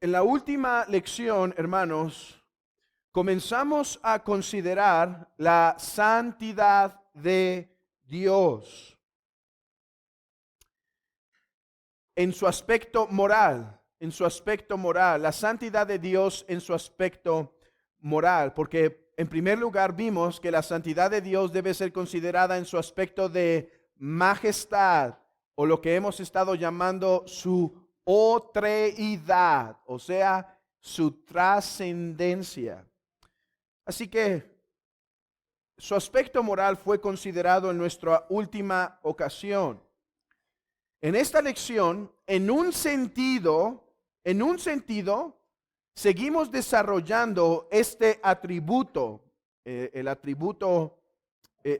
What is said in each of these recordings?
En la última lección, hermanos, comenzamos a considerar la santidad de Dios en su aspecto moral, la santidad de Dios en su aspecto moral, porque en primer lugar vimos que la santidad de Dios debe ser considerada en su aspecto de majestad, o lo que hemos estado llamando su otreidad, o sea, su trascendencia. Así que su aspecto moral fue considerado en nuestra última ocasión. En esta lección, en un sentido, seguimos desarrollando este atributo, el atributo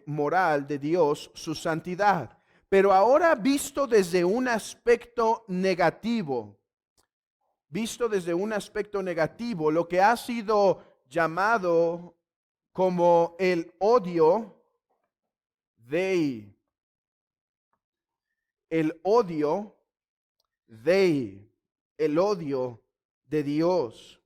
moral de Dios, su santidad, pero ahora visto desde un aspecto negativo, lo que ha sido llamado como el odio Dei. El odio de Dios.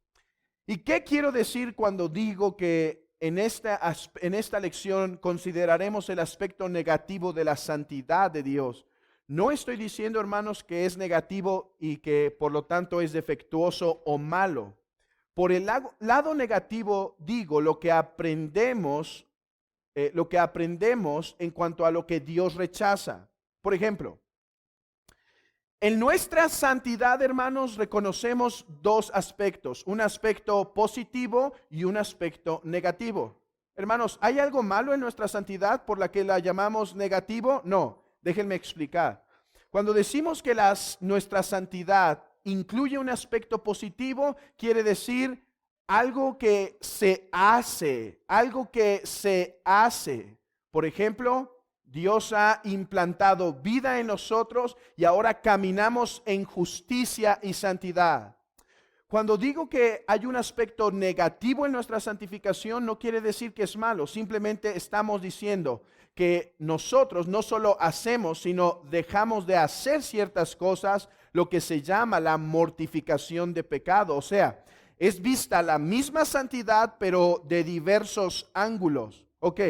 ¿Y qué quiero decir cuando digo que en esta lección consideraremos el aspecto negativo de la santidad de Dios? No estoy diciendo, hermanos, que es negativo y que por lo tanto es defectuoso o malo. Por el lado negativo digo lo que aprendemos en cuanto a lo que Dios rechaza. Por ejemplo, en nuestra santidad, hermanos, reconocemos dos aspectos, un aspecto positivo y un aspecto negativo. Hermanos, ¿hay algo malo en nuestra santidad por la que la llamamos negativo? No, déjenme explicar. Cuando decimos que nuestra santidad incluye un aspecto positivo, quiere decir algo que se hace, Por ejemplo, Dios ha implantado vida en nosotros y ahora caminamos en justicia y santidad. Cuando digo que hay un aspecto negativo en nuestra santificación, no quiere decir que es malo. Simplemente estamos diciendo que nosotros no solo hacemos, sino dejamos de hacer ciertas cosas, lo que se llama la mortificación de pecado. O sea, es vista la misma santidad, pero de diversos ángulos. Ok.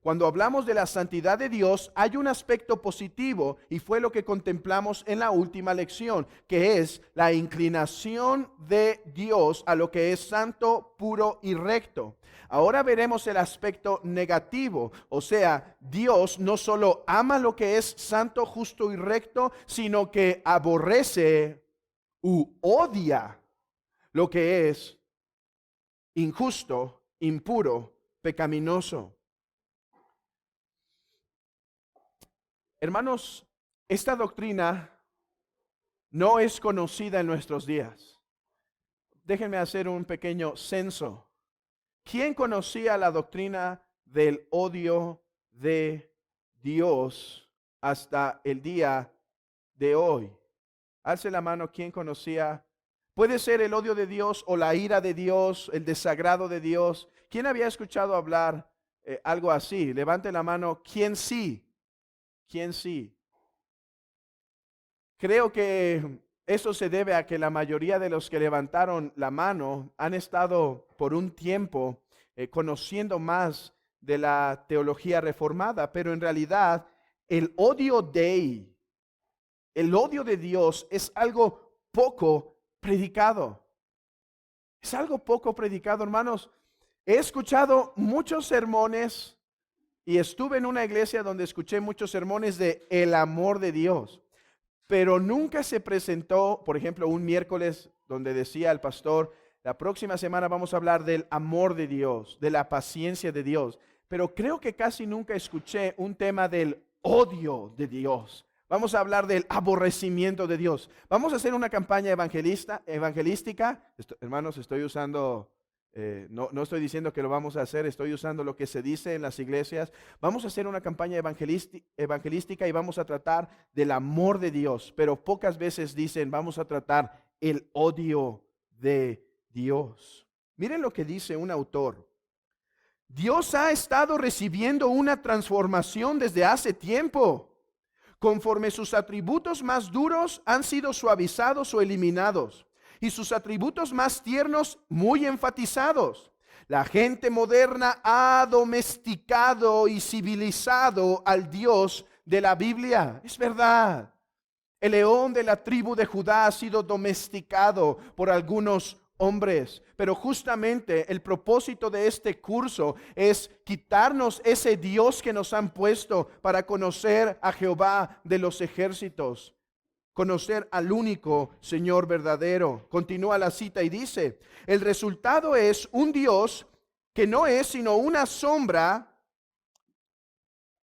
Cuando hablamos de la santidad de Dios, hay un aspecto positivo y fue lo que contemplamos en la última lección, que es la inclinación de Dios a lo que es santo, puro y recto. Ahora veremos el aspecto negativo, o sea, Dios no solo ama lo que es santo, justo y recto, sino que aborrece u odia lo que es injusto, impuro, pecaminoso. Hermanos, esta doctrina no es conocida en nuestros días. Déjenme hacer un pequeño censo. ¿Quién conocía la doctrina del odio de Dios hasta el día de hoy? Alce la mano, ¿quién conocía? Puede ser el odio de Dios o la ira de Dios, el desagrado de Dios. ¿Quién había escuchado hablar algo así? Levante la mano, ¿quién sí? ¿Quién sí? Creo que eso se debe a que la mayoría de los que levantaron la mano han estado por un tiempo conociendo más de la teología reformada, pero en realidad el odio de Dios es algo poco predicado. Es algo poco predicado, hermanos. He escuchado muchos sermones y estuve en una iglesia donde escuché muchos sermones de el amor de Dios, pero nunca se presentó, por ejemplo, un miércoles donde decía el pastor, la próxima semana vamos a hablar del amor de Dios, de la paciencia de Dios, pero creo que casi nunca escuché un tema del odio de Dios. Vamos a hablar del aborrecimiento de Dios. Vamos a hacer una campaña evangelística. Hermanos, estoy usando... no estoy diciendo que lo vamos a hacer, estoy usando lo que se dice en las iglesias. Vamos a hacer una campaña evangelística y vamos a tratar del amor de Dios, pero pocas veces dicen vamos a tratar el odio de Dios. Miren lo que dice un autor. Dios ha estado recibiendo una transformación desde hace tiempo, conforme sus atributos más duros han sido suavizados o eliminados. y sus atributos más tiernos muy enfatizados. La gente moderna ha domesticado y civilizado al Dios de la Biblia. Es verdad. El león de la tribu de Judá ha sido domesticado por algunos hombres, pero justamente el propósito de este curso es quitarnos ese Dios que nos han puesto para conocer a Jehová de los ejércitos, conocer al único Señor verdadero. Continúa la cita y dice, el resultado es un Dios que no es sino una sombra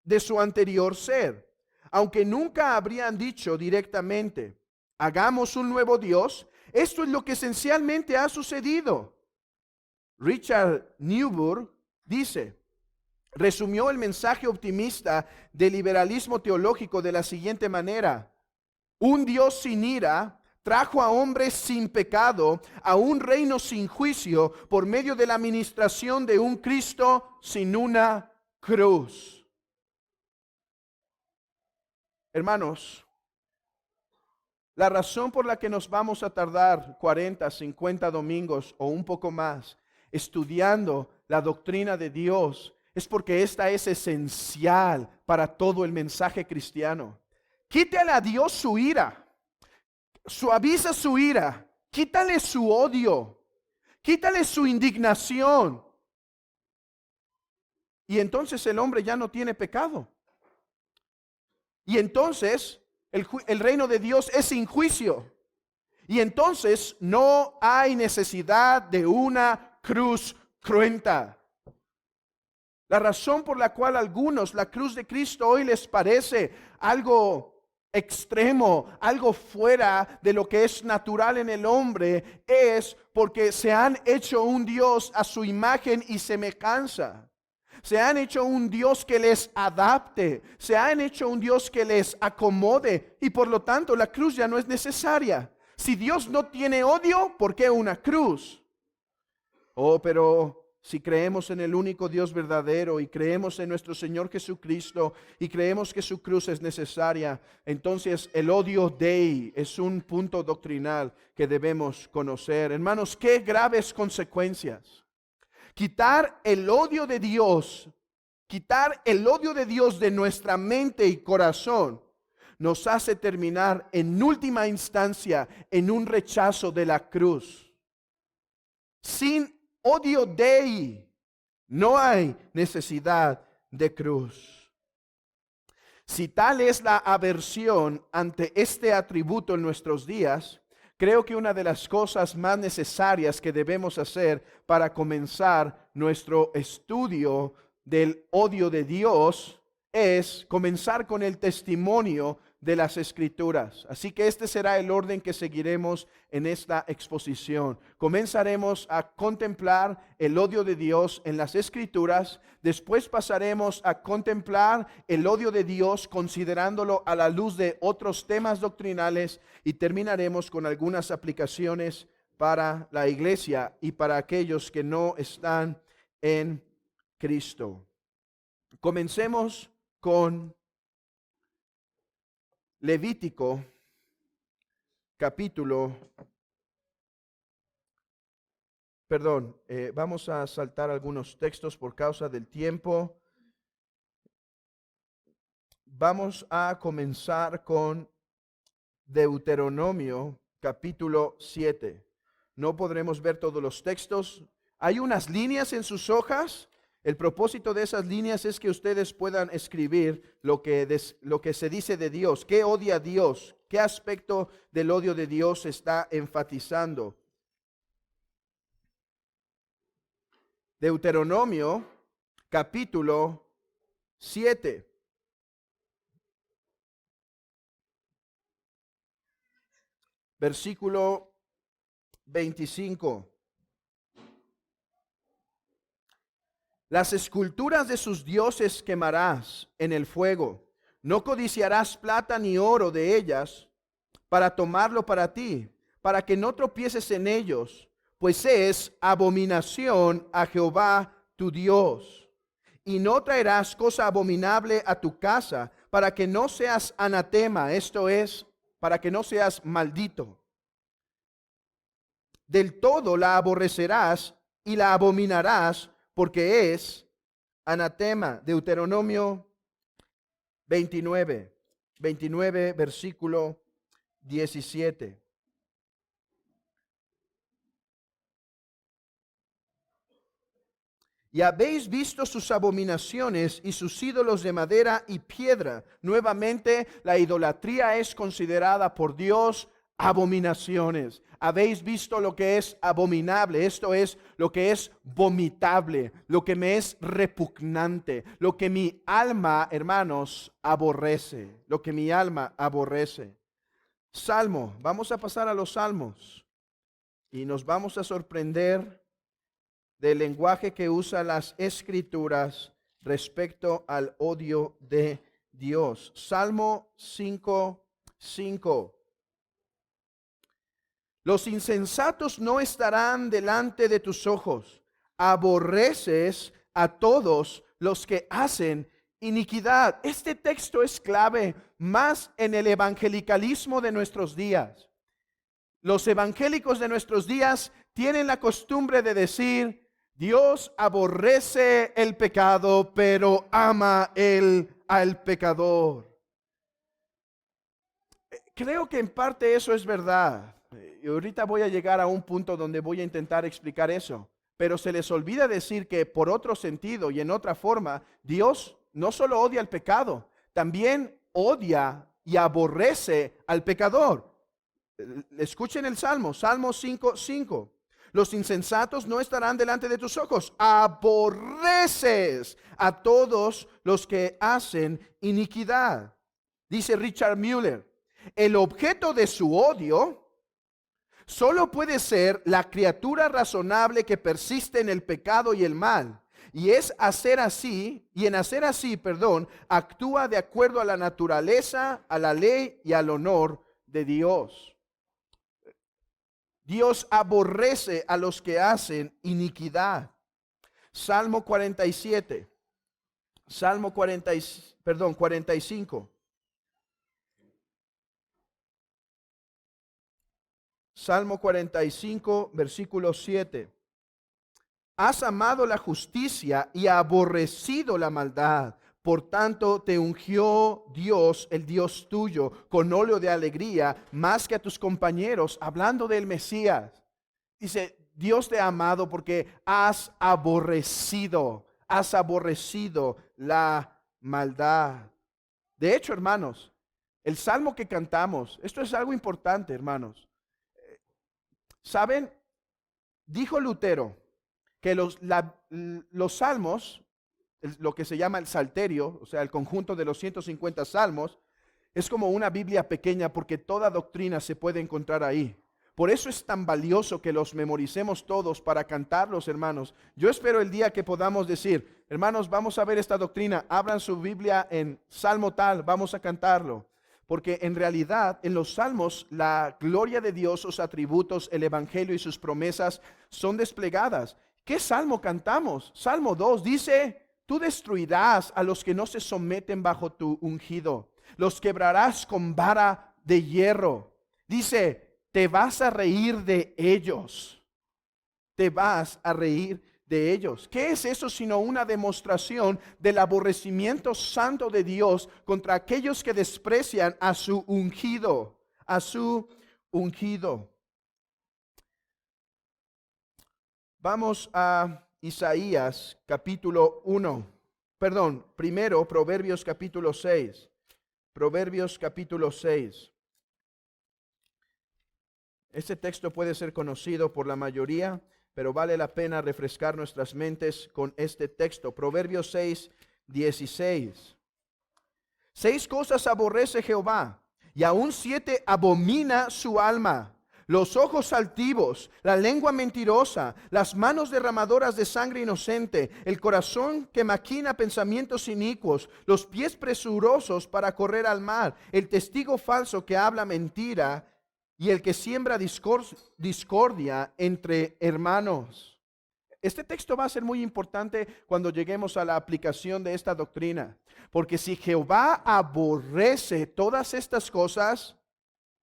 de su anterior ser. Aunque nunca habrían dicho directamente, hagamos un nuevo Dios, esto es lo que esencialmente ha sucedido. Richard Newburgh dice, resumió el mensaje optimista del liberalismo teológico de la siguiente manera: un Dios sin ira trajo a hombres sin pecado a un reino sin juicio por medio de la administración de un Cristo sin una cruz. Hermanos, la razón por la que nos vamos a tardar 40, 50 domingos o un poco más estudiando la doctrina de Dios es porque esta es esencial para todo el mensaje cristiano. Quítale a Dios su ira, suaviza su ira, quítale su odio, quítale su indignación. Y entonces el hombre ya no tiene pecado. Y entonces el reino de Dios es sin juicio. Y entonces no hay necesidad de una cruz cruenta. La razón por la cual a algunos la cruz de Cristo hoy les parece algo extremo, algo fuera de lo que es natural en el hombre, es porque se han hecho un Dios a su imagen y semejanza. Se han hecho un Dios que les adapte, se han hecho un Dios que les acomode y por lo tanto la cruz ya no es necesaria. Si Dios no tiene odio, ¿por qué una cruz? Oh, pero si creemos en el único Dios verdadero y creemos en nuestro Señor Jesucristo y creemos que su cruz es necesaria, entonces el odio Dei es un punto doctrinal que debemos conocer. Hermanos, qué graves consecuencias. Quitar el odio de Dios, quitar el odio de Dios de nuestra mente y corazón, nos hace terminar en última instancia en un rechazo de la cruz. Sin odio Dei no hay necesidad de cruz. Si tal es la aversión ante este atributo en nuestros días, creo que una de las cosas más necesarias que debemos hacer para comenzar nuestro estudio del odio de Dios es comenzar con el testimonio de las Escrituras. Así que este será el orden que seguiremos en esta exposición. Comenzaremos a contemplar el odio de Dios en las Escrituras. Después pasaremos a contemplar el odio de Dios considerándolo a la luz de otros temas doctrinales y terminaremos con algunas aplicaciones para la iglesia y para aquellos que no están en Cristo. Comencemos con Levítico vamos a saltar algunos textos por causa del tiempo. Vamos a comenzar con Deuteronomio capítulo 7. No podremos ver todos los textos. Hay unas líneas en sus hojas. El propósito de esas líneas es que ustedes puedan escribir lo que se dice de Dios. ¿Qué odia Dios? ¿Qué aspecto del odio de Dios está enfatizando? Deuteronomio capítulo 7. Versículo 25. Las esculturas de sus dioses quemarás en el fuego. No codiciarás plata ni oro de ellas para tomarlo para ti, para que no tropieces en ellos, pues es abominación a Jehová tu Dios. Y no traerás cosa abominable a tu casa, para que no seas anatema, esto es, para que no seas maldito. del todo la aborrecerás y la abominarás, porque es anatema. Deuteronomio 29, versículo 17. Y habéis visto sus abominaciones y sus ídolos de madera y piedra. Nuevamente, la idolatría es considerada por Dios abominaciones. Habéis visto lo que es abominable, esto es lo que es vomitable, lo que me es repugnante, lo que mi alma, hermanos, aborrece, lo que mi alma aborrece. Salmo, vamos a pasar a los salmos y nos vamos a sorprender del lenguaje que usa las escrituras respecto al odio de Dios. Salmo 5:5. Los insensatos no estarán delante de tus ojos. Aborreces a todos los que hacen iniquidad. Este texto es clave más en el evangelicalismo de nuestros días. Los evangélicos de nuestros días tienen la costumbre de decir: Dios aborrece el pecado, pero ama al pecador. Creo que en parte eso es verdad. Y ahorita voy a llegar a un punto donde voy a intentar explicar eso. Pero se les olvida decir que por otro sentido y en otra forma, Dios no solo odia el pecado, también odia y aborrece al pecador. Escuchen el Salmo, Salmo 5:5. Los insensatos no estarán delante de tus ojos. Aborreces a todos los que hacen iniquidad. Dice Richard Mueller, el objeto de su odio solo puede ser la criatura razonable que persiste en el pecado y el mal. Y en hacer así, actúa de acuerdo a la naturaleza, a la ley y al honor de Dios. Dios aborrece a los que hacen iniquidad. Salmo 45. Salmo 45, versículo 7. Has amado la justicia y aborrecido la maldad. Por tanto, te ungió Dios, el Dios tuyo, con óleo de alegría, más que a tus compañeros, hablando del Mesías. Dice, Dios te ha amado porque has aborrecido la maldad. De hecho, hermanos, el salmo que cantamos, esto es algo importante, hermanos. ¿Saben? Dijo Lutero que los salmos, lo que se llama el salterio, o sea, el conjunto de los 150 salmos, es como una Biblia pequeña porque toda doctrina se puede encontrar ahí. Por eso es tan valioso que los memoricemos todos para cantarlos, hermanos. Yo espero el día que podamos decir, hermanos, vamos a ver esta doctrina, abran su Biblia en Salmo tal, vamos a cantarlo. Porque en realidad en los salmos la gloria de Dios, sus atributos, el evangelio y sus promesas son desplegadas. ¿Qué salmo cantamos? Salmo 2 dice, tú destruirás a los que no se someten bajo tu ungido, los quebrarás con vara de hierro. Dice, te vas a reír de ellos, te vas a reír de ellos. ¿Qué es eso sino una demostración del aborrecimiento santo de Dios contra aquellos que desprecian a su ungido, a su ungido? Vamos a Isaías capítulo 1, primero Proverbios capítulo 6. Proverbios capítulo 6. Este texto puede ser conocido por la mayoría, pero vale la pena refrescar nuestras mentes con este texto. Proverbios 6, 16. 6 cosas aborrece Jehová, y aún 7 abomina su alma: los ojos altivos, la lengua mentirosa, las manos derramadoras de sangre inocente, el corazón que maquina pensamientos inicuos, los pies presurosos para correr al mar, el testigo falso que habla mentira, y el que siembra discordia entre hermanos. Este texto va a ser muy importante cuando lleguemos a la aplicación de esta doctrina, porque si Jehová aborrece todas estas cosas,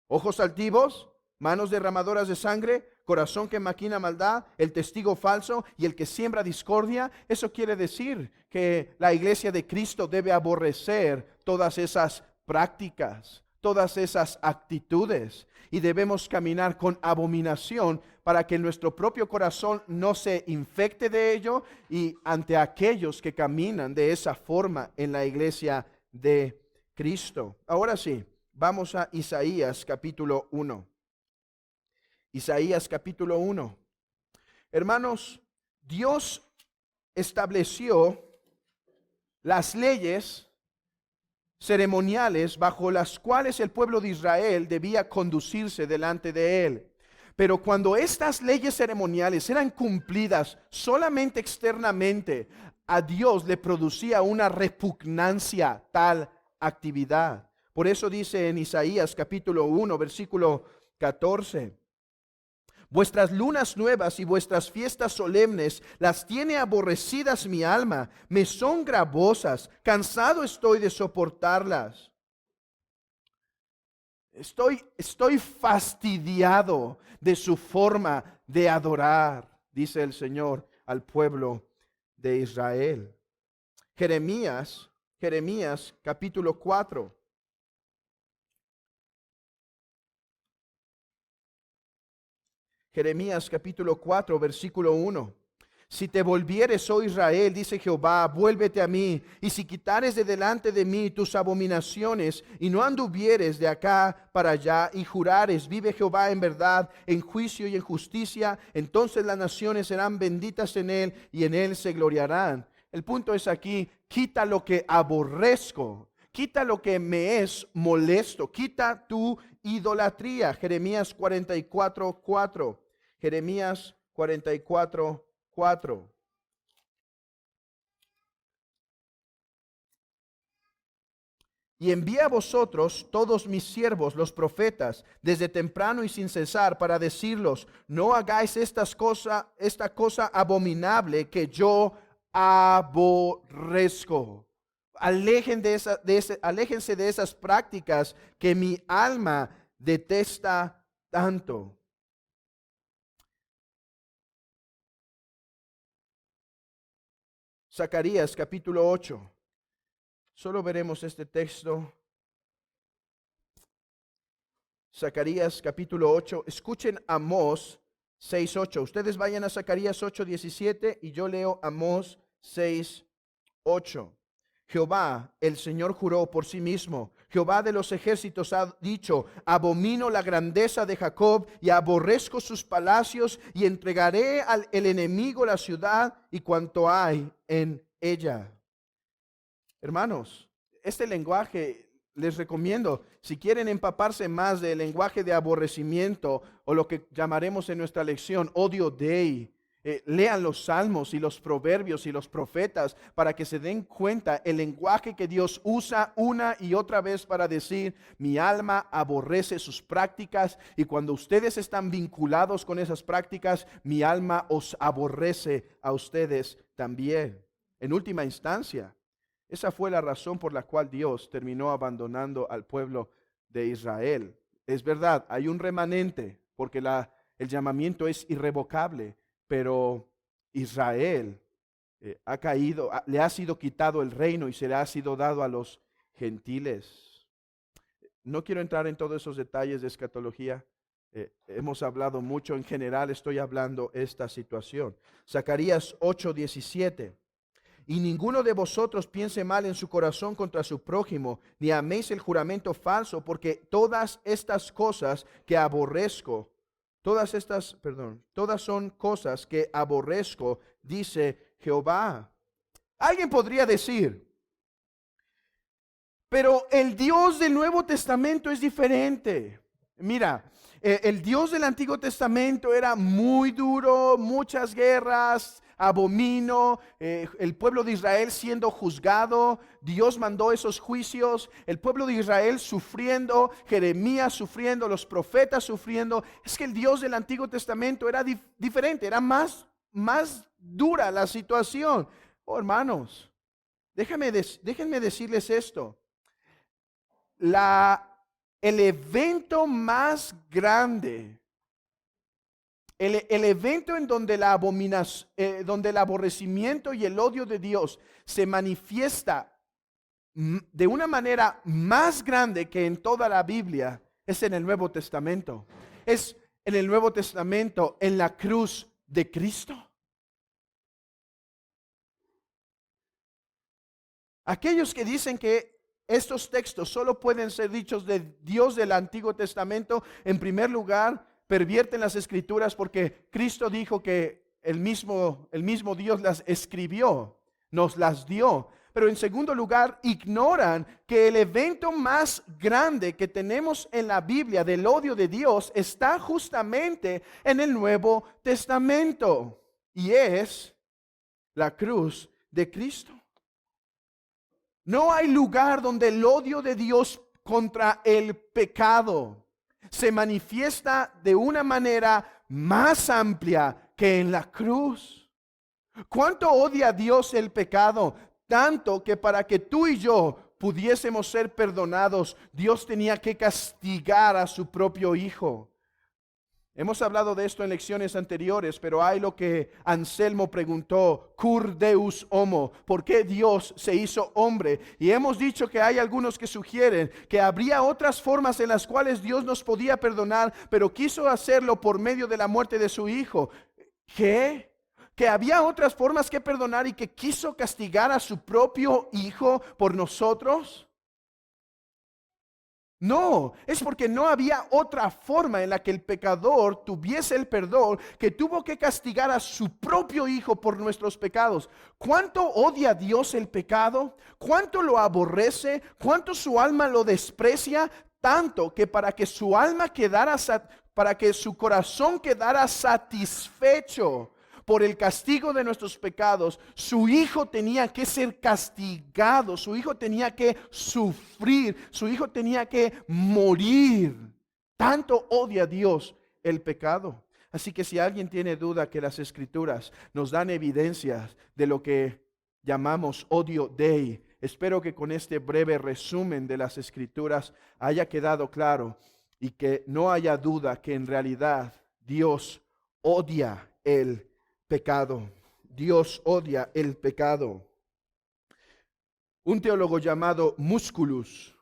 ojos altivos, manos derramadoras de sangre, corazón que maquina maldad, el testigo falso y el que siembra discordia. Eso quiere decir que la iglesia de Cristo debe aborrecer todas esas prácticas, todas esas actitudes, y debemos caminar con abominación para que nuestro propio corazón no se infecte de ello y ante aquellos que caminan de esa forma en la iglesia de Cristo. Ahora sí, vamos a Isaías capítulo 1. Isaías capítulo 1. Hermanos, Dios estableció las leyes ceremoniales bajo las cuales el pueblo de Israel debía conducirse delante de él. Pero cuando estas leyes ceremoniales eran cumplidas solamente externamente, a Dios le producía una repugnancia tal actividad. Por eso dice en Isaías capítulo 1, versículo 14: vuestras lunas nuevas y vuestras fiestas solemnes las tiene aborrecidas mi alma, me son gravosas, cansado estoy de soportarlas. Estoy fastidiado de su forma de adorar, dice el Señor al pueblo de Israel. Jeremías capítulo 4. Jeremías capítulo 4, versículo 1. Si te volvieres, oh Israel, dice Jehová, vuélvete a mí, y si quitares de delante de mí tus abominaciones, y no anduvieres de acá para allá, y jurares, vive Jehová en verdad, en juicio y en justicia, entonces las naciones serán benditas en él, y en él se gloriarán. El punto es aquí, quita lo que aborrezco, quita lo que me es molesto, quita tu idolatría. Jeremías 44, 4. Jeremías 44, 4. Y envía a vosotros todos mis siervos, los profetas, desde temprano y sin cesar, para decirlos, no hagáis esta cosa abominable que yo aborrezco. Aléjense de esas prácticas que mi alma detesta tanto. Zacarías capítulo 8. Solo veremos este texto. Zacarías capítulo 8. Escuchen Amós 6, 8. Ustedes vayan a Zacarías 8, 17 y yo leo Amós 6, 8. Jehová, el Señor juró por sí mismo. Jehová de los ejércitos ha dicho, abomino la grandeza de Jacob y aborrezco sus palacios y entregaré al enemigo la ciudad y cuanto hay en ella. Hermanos, este lenguaje les recomiendo, si quieren empaparse más del lenguaje de aborrecimiento o lo que llamaremos en nuestra lección odio dei, lean los salmos y los proverbios y los profetas para que se den cuenta el lenguaje que Dios usa una y otra vez para decir, mi alma aborrece sus prácticas, y cuando ustedes están vinculados con esas prácticas, mi alma os aborrece a ustedes también. En última instancia, esa fue la razón por la cual Dios terminó abandonando al pueblo de Israel. Es verdad, hay un remanente porque el llamamiento es irrevocable, pero Israel ha caído, le ha sido quitado el reino y se le ha sido dado a los gentiles. No quiero entrar en todos esos detalles de escatología. Hemos hablado mucho, en general estoy hablando esta situación. Zacarías 8:17. Y ninguno de vosotros piense mal en su corazón contra su prójimo, ni améis el juramento falso, porque todas estas cosas que aborrezco, todas son cosas que aborrezco, dice Jehová. Alguien podría decir, pero el Dios del Nuevo Testamento es diferente. Mira, el Dios del Antiguo Testamento era muy duro, muchas guerras, abomino, el pueblo de Israel siendo juzgado, Dios mandó esos juicios, el pueblo de Israel sufriendo, Jeremías sufriendo, los profetas sufriendo. Es que el Dios del Antiguo Testamento era diferente, era más dura la situación. Oh, hermanos, déjenme decirles esto. El evento más grande El evento en donde donde el aborrecimiento y el odio de Dios se manifiesta de una manera más grande que en toda la Biblia es en el Nuevo Testamento. Es en el Nuevo Testamento, en la cruz de Cristo. Aquellos que dicen que estos textos solo pueden ser dichos de Dios del Antiguo Testamento, en primer lugar, pervierten las Escrituras porque Cristo dijo que el mismo Dios las escribió, nos las dio. Pero en segundo lugar, ignoran que el evento más grande que tenemos en la Biblia del odio de Dios está justamente en el Nuevo Testamento y es la cruz de Cristo. No hay lugar donde el odio de Dios contra el pecado se manifiesta de una manera más amplia que en la cruz. ¿Cuánto odia Dios el pecado? Tanto que para que tú y yo pudiésemos ser perdonados, Dios tenía que castigar a su propio Hijo. Hemos hablado de esto en lecciones anteriores, pero hay lo que Anselmo preguntó, cur Deus homo, ¿por qué Dios se hizo hombre? Y hemos dicho que hay algunos que sugieren que habría otras formas en las cuales Dios nos podía perdonar, pero quiso hacerlo por medio de la muerte de su Hijo. ¿Qué? ¿Que había otras formas que perdonar y que quiso castigar a su propio Hijo por nosotros? No, es porque no había otra forma en la que el pecador tuviese el perdón, que tuvo que castigar a su propio Hijo por nuestros pecados. ¿Cuánto odia Dios el pecado? ¿Cuánto lo aborrece? ¿Cuánto su alma lo desprecia? Tanto que para que su alma quedara, para que su corazón quedara satisfecho por el castigo de nuestros pecados, su Hijo tenía que ser castigado, su Hijo tenía que sufrir, su Hijo tenía que morir. Tanto odia Dios el pecado. Así que si alguien tiene duda que las Escrituras nos dan evidencias de lo que llamamos odio Dei, espero que con este breve resumen de las Escrituras haya quedado claro y que no haya duda que en realidad Dios odia el pecado. Dios odia el pecado. Un teólogo llamado Musculus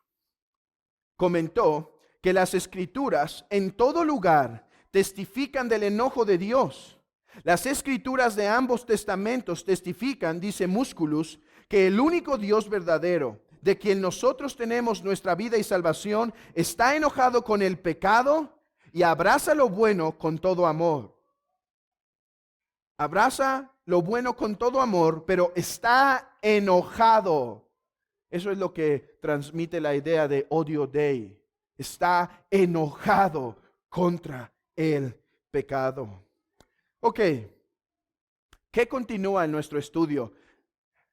comentó que las Escrituras en todo lugar testifican del enojo de Dios. Las Escrituras de ambos testamentos testifican, dice Musculus, que el único Dios verdadero, de quien nosotros tenemos nuestra vida y salvación, está enojado con el pecado y abraza lo bueno con todo amor. Abraza lo bueno con todo amor, pero está enojado. Eso es lo que transmite la idea de odio Dei. Está enojado contra el pecado. Ok, ¿qué continúa en nuestro estudio?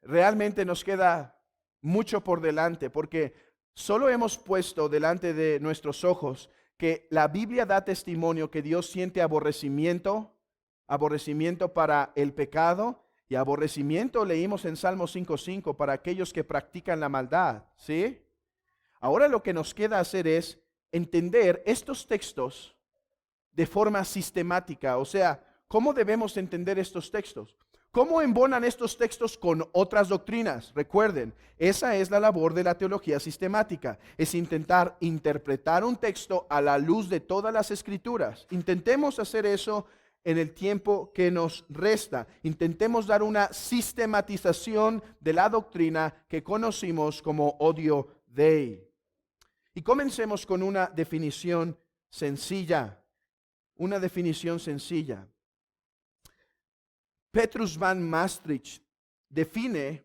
Realmente nos queda mucho por delante porque solo hemos puesto delante de nuestros ojos que la Biblia da testimonio que Dios siente aborrecimiento para el pecado y aborrecimiento leímos en Salmo 5:5 para aquellos que practican la maldad, ¿sí? Ahora lo que nos queda hacer es entender estos textos de forma sistemática, o sea, ¿cómo debemos entender estos textos? ¿Cómo embonan estos textos con otras doctrinas? Recuerden, esa es la labor de la teología sistemática, es intentar interpretar un texto a la luz de todas las Escrituras. Intentemos hacer eso en el tiempo que nos resta. Intentemos dar una sistematización de la doctrina que conocimos como odio Dei. Y comencemos con una definición sencilla. Una definición sencilla. Petrus van Maastricht define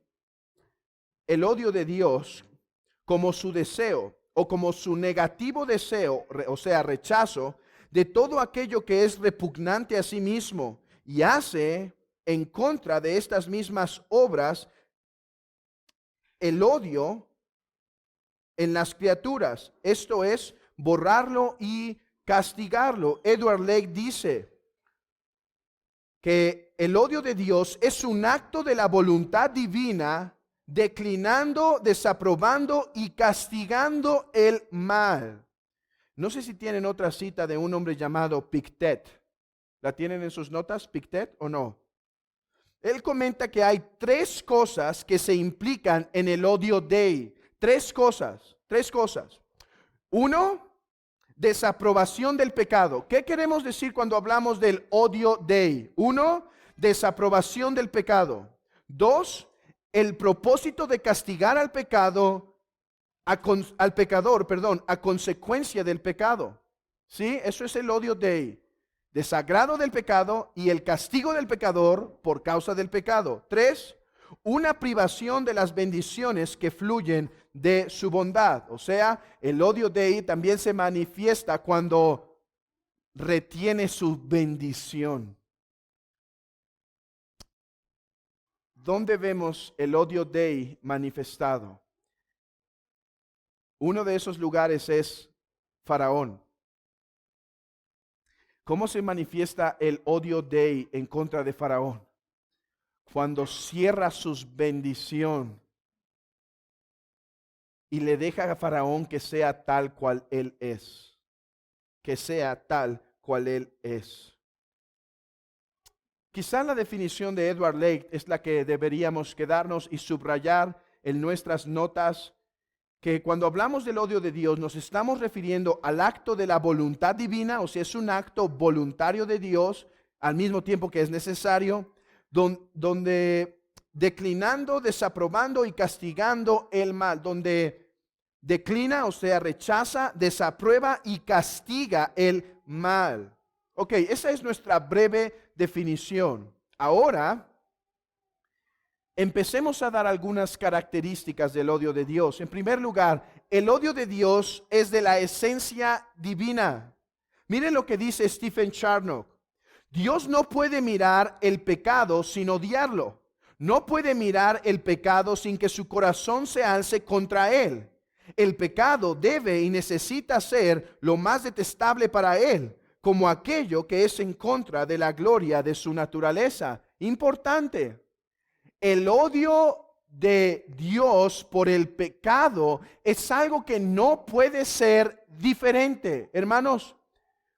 el odio de Dios como su deseo o como su negativo deseo, o sea, rechazo de todo aquello que es repugnante a sí mismo y hace en contra de estas mismas obras el odio en las criaturas. Esto es borrarlo y castigarlo. Edward Lake dice que el odio de Dios es un acto de la voluntad divina declinando, desaprobando y castigando el mal. No sé si tienen otra cita de un hombre llamado Pictet. ¿La tienen en sus notas, Pictet, o no? Él comenta que hay 3 cosas que se implican en el odio dei. 3 cosas, 3 cosas. 1, desaprobación del pecado. ¿Qué queremos decir cuando hablamos del odio dei? 1, desaprobación del pecado. 2, el propósito de castigar al pecado, al pecador, a consecuencia del pecado. ¿Sí? Eso es el odio dei. Desagrado del pecado y el castigo del pecador por causa del pecado. 3, una privación de las bendiciones que fluyen de su bondad. O sea, el odio dei también se manifiesta cuando retiene su bendición. ¿Dónde vemos el odio dei manifestado? Uno de esos lugares es Faraón. ¿Cómo se manifiesta el odio dei en contra de Faraón? Cuando cierra sus bendición y le deja a Faraón que sea tal cual él es. Que sea tal cual él es. Quizá la definición de Edward Lake es la que deberíamos quedarnos y subrayar en nuestras notas, que cuando hablamos del odio de Dios nos estamos refiriendo al acto de la voluntad divina, o sea, es un acto voluntario de Dios, al mismo tiempo que es necesario, donde declinando, desaprobando y castigando el mal, donde declina, o sea, rechaza, desaprueba y castiga el mal. Ok, esa es nuestra breve definición. Ahora, empecemos a dar algunas características del odio de Dios. En primer lugar, el odio de Dios es de la esencia divina. Miren lo que dice Stephen Charnock. Dios no puede mirar el pecado sin odiarlo. No puede mirar el pecado sin que su corazón se alce contra él. El pecado debe y necesita ser lo más detestable para él, como aquello que es en contra de la gloria de su naturaleza. Importante. El odio de Dios por el pecado es algo que no puede ser diferente, hermanos,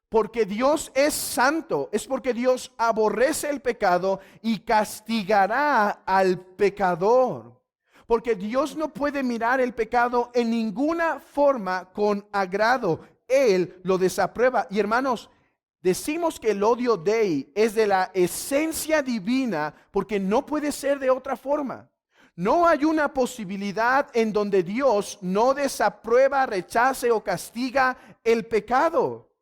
porque Dios es santo, es porque Dios aborrece el pecado y castigará al pecador, porque Dios no puede mirar el pecado en ninguna forma con agrado, Él lo desaprueba. Y hermanos, decimos que el odio dei es de la esencia divina porque no puede ser de otra forma. No hay una posibilidad en donde Dios no desaprueba, rechace o castiga el pecado.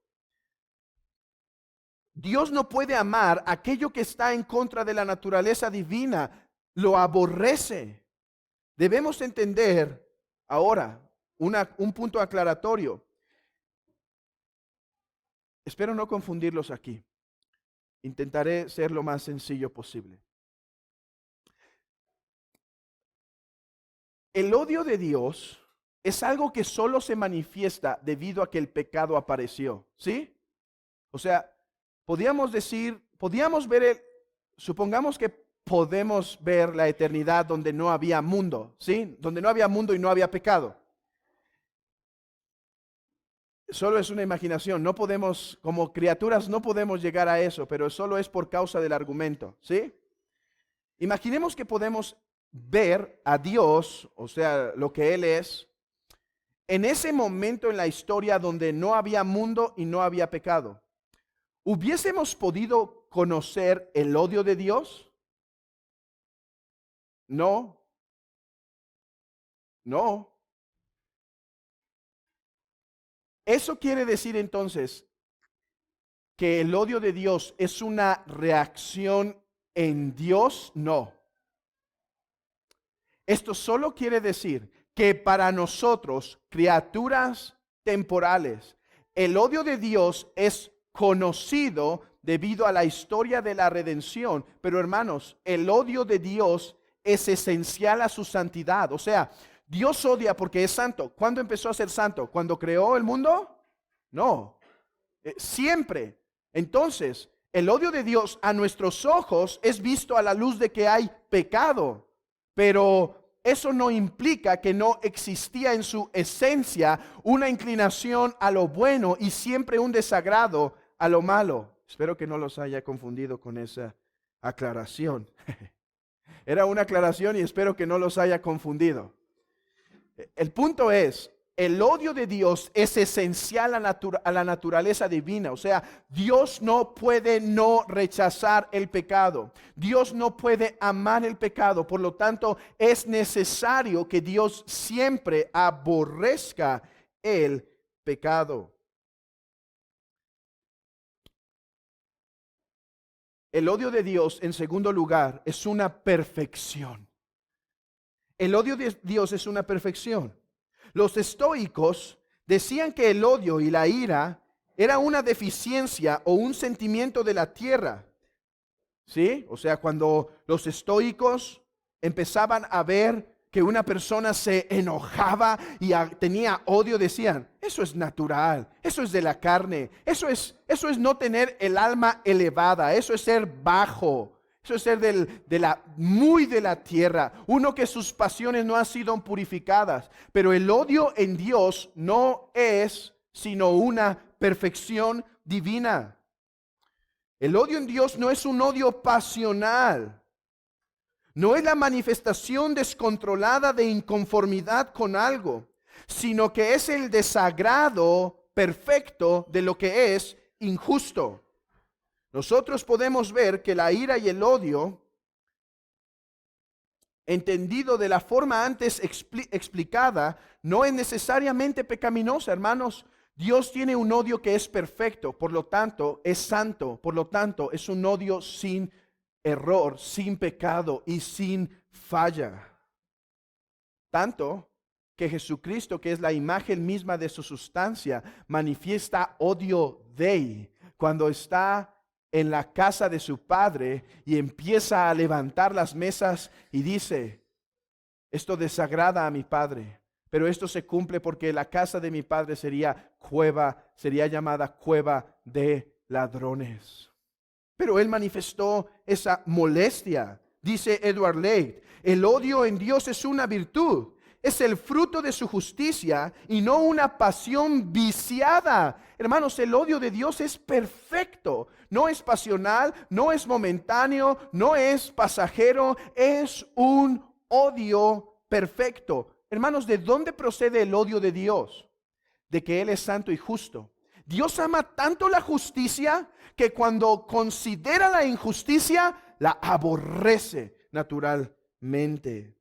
Dios no puede amar aquello que está en contra de la naturaleza divina, lo aborrece. Debemos entender ahora un punto aclaratorio. Espero no confundirlos aquí. Intentaré ser lo más sencillo posible. El odio de Dios es algo que solo se manifiesta debido a que el pecado apareció, ¿sí? O sea, podríamos ver, supongamos que podemos ver la eternidad donde no había mundo, ¿sí? Donde no había mundo y no había pecado. Solo es una imaginación, no podemos, como criaturas no podemos llegar a eso, pero solo es por causa del argumento, ¿sí? Imaginemos que podemos ver a Dios, o sea, lo que Él es, en ese momento en la historia donde no había mundo y no había pecado. ¿Hubiésemos podido conocer el odio de Dios? No. No. Eso quiere decir entonces que el odio de Dios es una reacción en Dios. No. Esto solo quiere decir que para nosotros, criaturas temporales, el odio de Dios es conocido debido a la historia de la redención. Pero hermanos, el odio de Dios es esencial a su santidad. O sea, Dios odia porque es santo. ¿Cuándo empezó a ser santo? ¿Cuando creó el mundo? No, siempre. Entonces, el odio de Dios a nuestros ojos es visto a la luz de que hay pecado, pero eso no implica que no existía en su esencia una inclinación a lo bueno y siempre un desagrado a lo malo. Espero que no los haya confundido con esa aclaración. Era una aclaración y espero que no los haya confundido. El punto es, el odio de Dios es esencial a la naturaleza divina. O sea, Dios no puede no rechazar el pecado. Dios no puede amar el pecado. Por lo tanto, es necesario que Dios siempre aborrezca el pecado. El odio de Dios, en segundo lugar, es una perfección. El odio de Dios es una perfección. Los estoicos decían que el odio y la ira era una deficiencia o un sentimiento de la tierra. ¿Sí? O sea, cuando los estoicos empezaban a ver que una persona se enojaba y tenía odio, decían, eso es natural, eso es de la carne, eso es no tener el alma elevada, eso es ser bajo. Eso es ser muy de la tierra, uno que sus pasiones no han sido purificadas. Pero el odio en Dios no es sino una perfección divina. El odio en Dios no es un odio pasional. No es la manifestación descontrolada de inconformidad con algo, sino que es el desagrado perfecto de lo que es injusto. Nosotros podemos ver que la ira y el odio, entendido de la forma antes explicada, no es necesariamente pecaminosa, hermanos. Dios tiene un odio que es perfecto, por lo tanto es santo, por lo tanto es un odio sin error, sin pecado y sin falla. Tanto que Jesucristo, que es la imagen misma de su sustancia, manifiesta odio Dei cuando está en la casa de su padre y empieza a levantar las mesas y dice, esto desagrada a mi padre, pero esto se cumple porque la casa de mi padre sería llamada cueva de ladrones. Pero él manifestó esa molestia. Dice Edward Leigh, el odio en Dios es una virtud, es el fruto de su justicia y no una pasión viciada. Hermanos, el odio de Dios es perfecto, no es pasional, no es momentáneo, no es pasajero, es un odio perfecto. Hermanos, ¿de dónde procede el odio de Dios? De que Él es santo y justo. Dios ama tanto la justicia que cuando considera la injusticia, la aborrece naturalmente.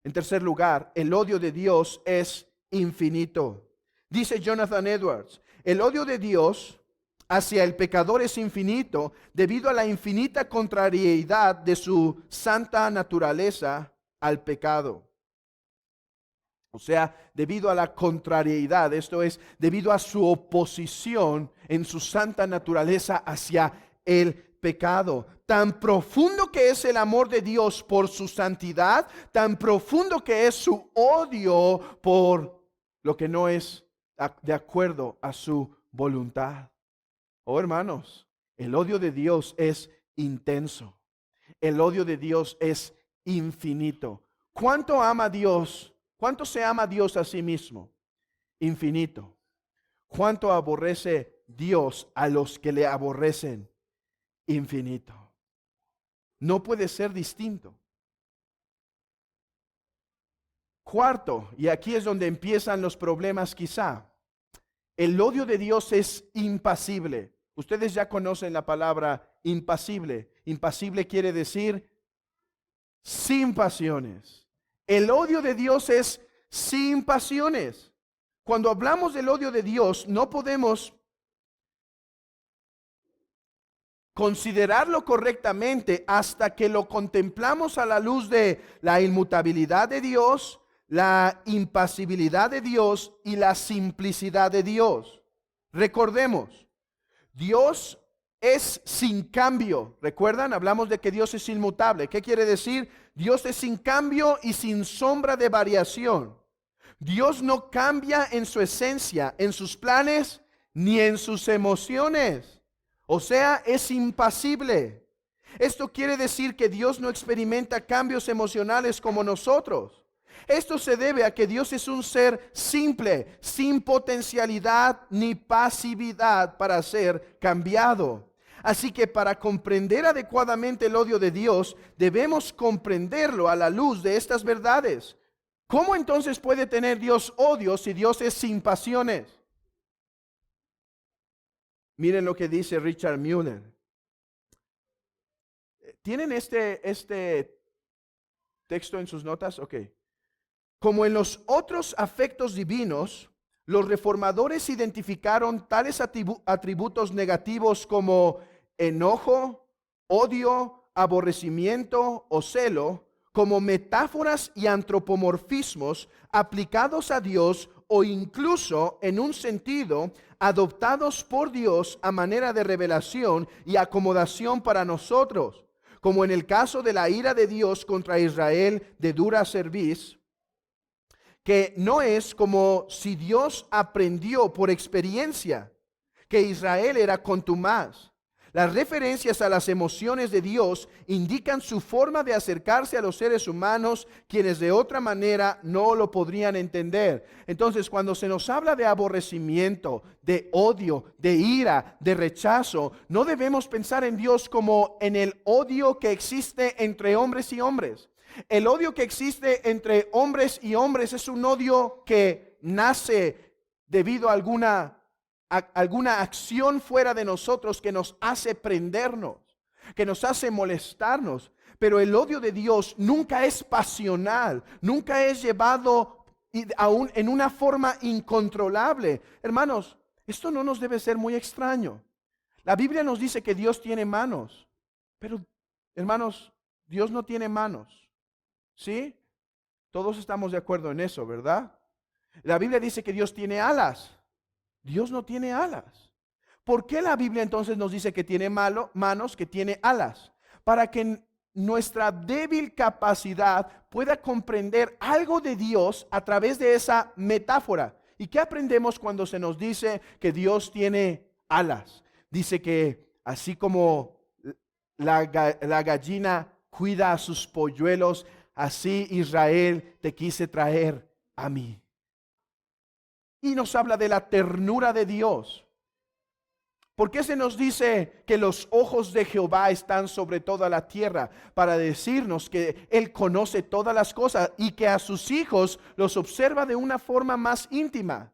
En tercer lugar, el odio de Dios es infinito. Dice Jonathan Edwards, el odio de Dios hacia el pecador es infinito debido a la infinita contrariedad de su santa naturaleza al pecado. O sea, debido a la contrariedad, esto es, debido a su oposición en su santa naturaleza hacia el pecado. Tan profundo que es el amor de Dios por su santidad, tan profundo que es su odio por lo que no es de acuerdo a su voluntad. Oh, hermanos, el odio de Dios es intenso. El odio de Dios es infinito. ¿Cuánto ama Dios? ¿Cuánto se ama Dios a sí mismo? Infinito. ¿Cuánto aborrece Dios a los que le aborrecen? Infinito. No puede ser distinto. Cuarto, y aquí es donde empiezan los problemas quizá. El odio de Dios es impasible. Ustedes ya conocen la palabra impasible. Impasible quiere decir sin pasiones. El odio de Dios es sin pasiones. Cuando hablamos del odio de Dios, no podemos considerarlo correctamente hasta que lo contemplamos a la luz de la inmutabilidad de Dios, la impasibilidad de Dios y la simplicidad de Dios. Recordemos, Dios es sin cambio. ¿Recuerdan? Hablamos de que Dios es inmutable. ¿Qué quiere decir? Dios es sin cambio y sin sombra de variación. Dios no cambia en su esencia, en sus planes, ni en sus emociones. O sea, es impasible. Esto quiere decir que Dios no experimenta cambios emocionales como nosotros. Esto se debe a que Dios es un ser simple, sin potencialidad ni pasividad para ser cambiado. Así que para comprender adecuadamente el odio de Dios, debemos comprenderlo a la luz de estas verdades. ¿Cómo entonces puede tener Dios odio si Dios es sin pasiones? Miren lo que dice Richard Mueller. ¿Tienen este texto en sus notas? Ok. Como en los otros afectos divinos, los reformadores identificaron tales atributos negativos como enojo, odio, aborrecimiento o celo como metáforas y antropomorfismos aplicados a Dios o incluso en un sentido adoptados por Dios a manera de revelación y acomodación para nosotros, como en el caso de la ira de Dios contra Israel de dura cerviz, que no es como si Dios aprendió por experiencia que Israel era contumaz. Las referencias a las emociones de Dios indican su forma de acercarse a los seres humanos, quienes de otra manera no lo podrían entender. Entonces, cuando se nos habla de aborrecimiento, de odio, de ira, de rechazo, no debemos pensar en Dios como en el odio que existe entre hombres y hombres. El odio que existe entre hombres y hombres es un odio que nace debido a alguna acción fuera de nosotros que nos hace prendernos, que nos hace molestarnos. Pero el odio de Dios nunca es pasional, nunca es llevado aún en una forma incontrolable. Hermanos, esto no nos debe ser muy extraño. La Biblia nos dice que Dios tiene manos, pero hermanos, Dios no tiene manos. ¿Sí? Todos estamos de acuerdo en eso, ¿verdad? La Biblia dice que Dios tiene alas. Dios no tiene alas. ¿Por qué la Biblia entonces nos dice que tiene manos, que tiene alas? Para que nuestra débil capacidad pueda comprender algo de Dios a través de esa metáfora. ¿Y qué aprendemos cuando se nos dice que Dios tiene alas? Dice que así como la gallina cuida a sus polluelos, así Israel te quise traer a mí. Y nos habla de la ternura de Dios. ¿Por qué se nos dice que los ojos de Jehová están sobre toda la tierra? Para decirnos que Él conoce todas las cosas y que a sus hijos los observa de una forma más íntima.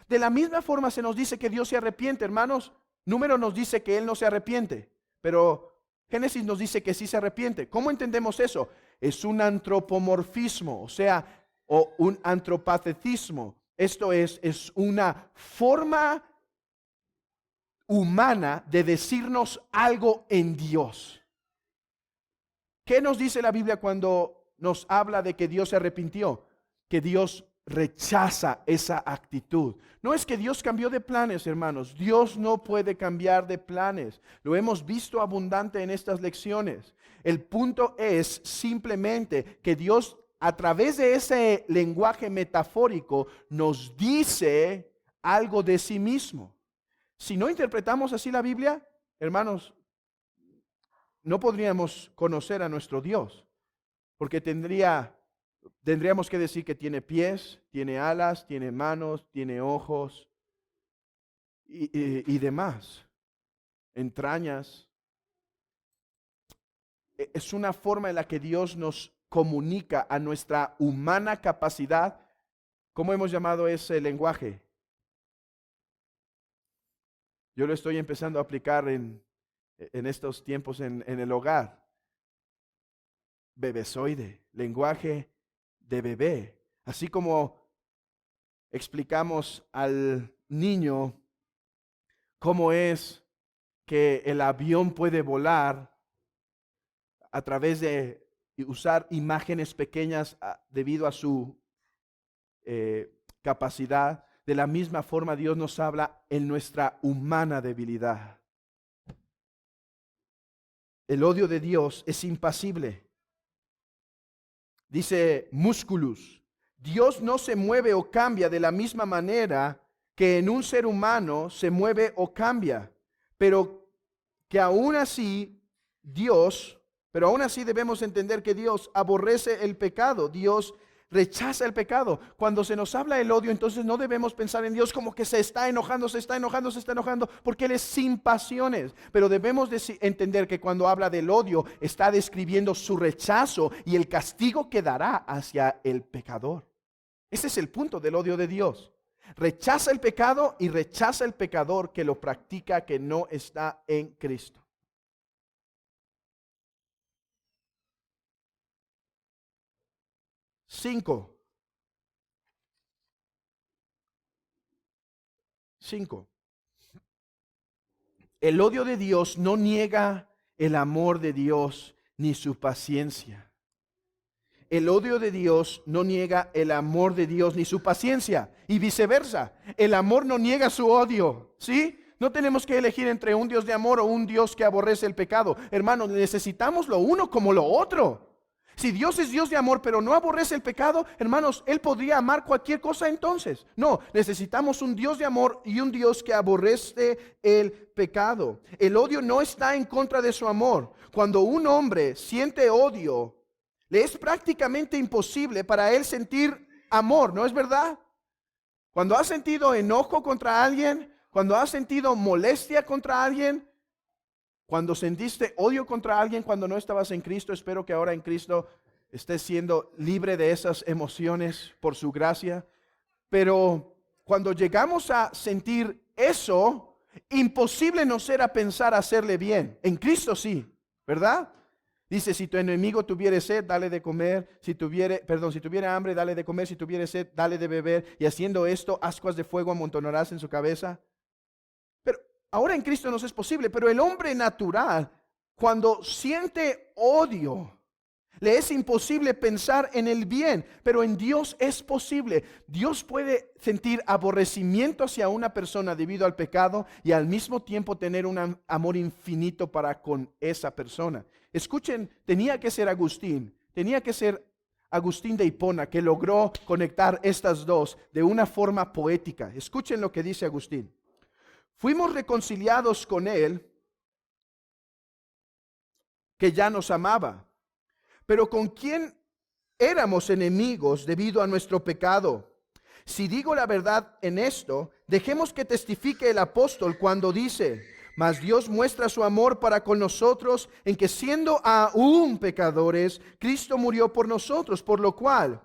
De la misma forma se nos dice que Dios se arrepiente, hermanos. Número nos dice que Él no se arrepiente, pero Génesis nos dice que sí se arrepiente. ¿Cómo entendemos eso? Es un antropomorfismo, o un antropatetismo. Esto es una forma humana de decirnos algo en Dios. ¿Qué nos dice la Biblia cuando nos habla de que Dios se arrepintió? Que Dios rechaza esa actitud. No es que Dios cambió de planes, hermanos. Dios no puede cambiar de planes. Lo hemos visto abundante en estas lecciones. El punto es simplemente que Dios, a través de ese lenguaje metafórico, nos dice algo de sí mismo. Si no interpretamos así la Biblia, hermanos, no podríamos conocer a nuestro Dios, porque tendríamos que decir que tiene pies, tiene alas, tiene manos, tiene ojos y demás, entrañas. Es una forma en la que Dios nos comunica a nuestra humana capacidad. ¿Cómo hemos llamado ese lenguaje? Yo lo estoy empezando a aplicar en estos tiempos en el hogar. Bebesoide, lenguaje de bebé. Así como explicamos al niño cómo es que el avión puede volar a través de usar imágenes pequeñas debido a su capacidad. De la misma forma Dios nos habla en nuestra humana debilidad. El odio de Dios es impasible. Dice Musculus, Dios no se mueve o cambia de la misma manera que en un ser humano se mueve o cambia, pero aún así debemos entender que Dios aborrece el pecado. Dios rechaza el pecado. Cuando se nos habla del odio, entonces no debemos pensar en Dios como que se está enojando, porque Él es sin pasiones. Pero debemos entender que cuando habla del odio, está describiendo su rechazo y el castigo que dará hacia el pecador. Ese es el punto del odio de Dios. Rechaza el pecado y rechaza el pecador que lo practica, que no está en Cristo. Cinco. El odio de Dios no niega el amor de Dios ni su paciencia. El odio de Dios no niega el amor de Dios ni su paciencia, y viceversa. El amor no niega su odio, ¿sí? No tenemos que elegir entre un Dios de amor o un Dios que aborrece el pecado. Hermanos, necesitamos lo uno como lo otro. Si Dios es Dios de amor, pero no aborrece el pecado, hermanos, Él podría amar cualquier cosa entonces. No, necesitamos un Dios de amor y un Dios que aborrece el pecado. El odio no está en contra de su amor. Cuando un hombre siente odio, le es prácticamente imposible para él sentir amor, ¿no es verdad? Cuando has sentido enojo contra alguien, cuando has sentido molestia contra alguien, cuando sentiste odio contra alguien cuando no estabas en Cristo, espero que ahora en Cristo estés siendo libre de esas emociones por su gracia. Pero cuando llegamos a sentir eso, imposible nos era pensar hacerle bien. En Cristo sí, ¿verdad? Dice, si tu enemigo tuviere sed, dale de comer. Si tuviera hambre, dale de comer. Si tuviere sed, dale de beber. Y haciendo esto, ascuas de fuego amontonarás en su cabeza. Pero ahora en Cristo nos es posible. Pero el hombre natural, cuando siente odio, le es imposible pensar en el bien, pero en Dios es posible. Dios puede sentir aborrecimiento hacia una persona debido al pecado y al mismo tiempo tener un amor infinito para con esa persona. Escuchen, tenía que ser Agustín de Hipona que logró conectar estas dos de una forma poética. Escuchen lo que dice Agustín. Fuimos reconciliados con Él, que ya nos amaba, pero con quien éramos enemigos debido a nuestro pecado. Si digo la verdad en esto, dejemos que testifique el apóstol cuando dice: mas Dios muestra su amor para con nosotros en que siendo aún pecadores, Cristo murió por nosotros, por lo cual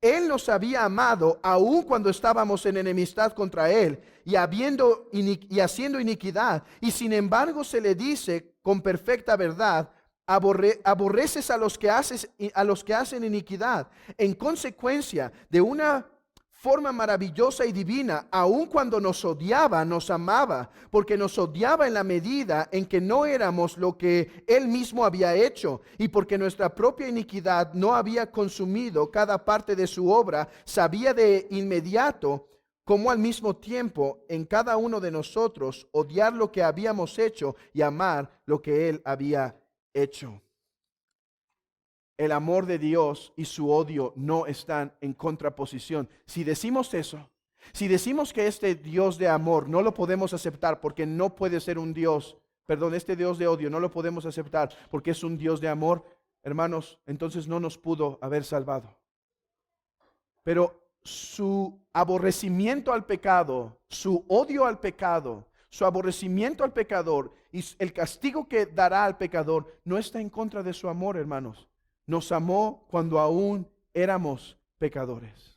Él nos había amado aún cuando estábamos en enemistad contra Él y haciendo iniquidad. Y sin embargo se le dice con perfecta verdad: aborreces a los que hacen iniquidad. En consecuencia, de una forma maravillosa y divina, aun cuando nos odiaba, nos amaba, porque nos odiaba en la medida en que no éramos lo que Él mismo había hecho, y porque nuestra propia iniquidad no había consumido cada parte de su obra, sabía de inmediato cómo al mismo tiempo en cada uno de nosotros odiar lo que habíamos hecho y amar lo que Él había hecho. El amor de Dios y su odio no están en contraposición. Si decimos eso, si decimos que este Dios de amor no lo podemos aceptar porque no puede ser un Dios, este Dios de odio no lo podemos aceptar porque es un Dios de amor, hermanos, entonces no nos pudo haber salvado. Pero su aborrecimiento al pecado, su odio al pecado, su aborrecimiento al pecador y el castigo que dará al pecador no está en contra de su amor, hermanos. Nos amó cuando aún éramos pecadores.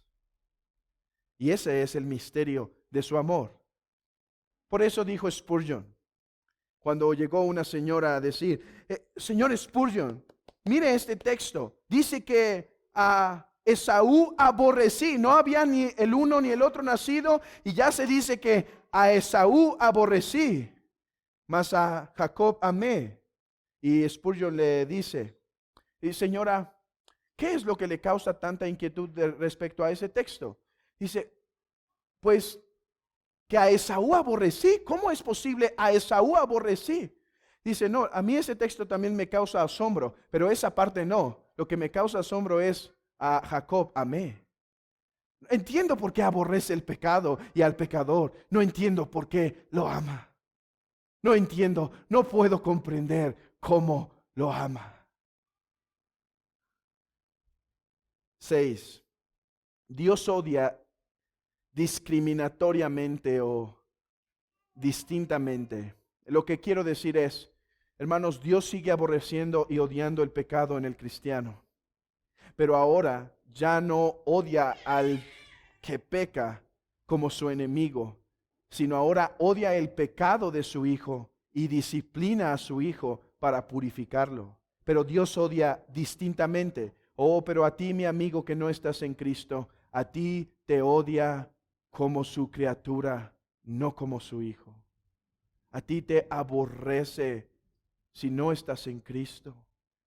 Y ese es el misterio de su amor. Por eso dijo Spurgeon, cuando llegó una señora a decir: señor Spurgeon, mire este texto. Dice que a Esaú aborrecí. No había ni el uno ni el otro nacido. Y ya se dice que a Esaú aborrecí, mas a Jacob amé. Y Spurgeon le dice: y señora, ¿qué es lo que le causa tanta inquietud respecto a ese texto? Dice, pues que a Esaú aborrecí. ¿Cómo es posible a Esaú aborrecí? Dice, no, a mí ese texto también me causa asombro, pero esa parte no. Lo que me causa asombro es a Jacob amé. Entiendo por qué aborrece el pecado y al pecador. No entiendo por qué lo ama. No entiendo, no puedo comprender cómo lo ama. 6. Dios odia discriminatoriamente o distintamente. Lo que quiero decir es, hermanos, Dios sigue aborreciendo y odiando el pecado en el cristiano. Pero ahora ya no odia al que peca como su enemigo, sino ahora odia el pecado de su hijo y disciplina a su hijo para purificarlo. Pero Dios odia distintamente. Oh, pero a ti, mi amigo, que no estás en Cristo, a ti te odia como su criatura, no como su hijo. A ti te aborrece si no estás en Cristo.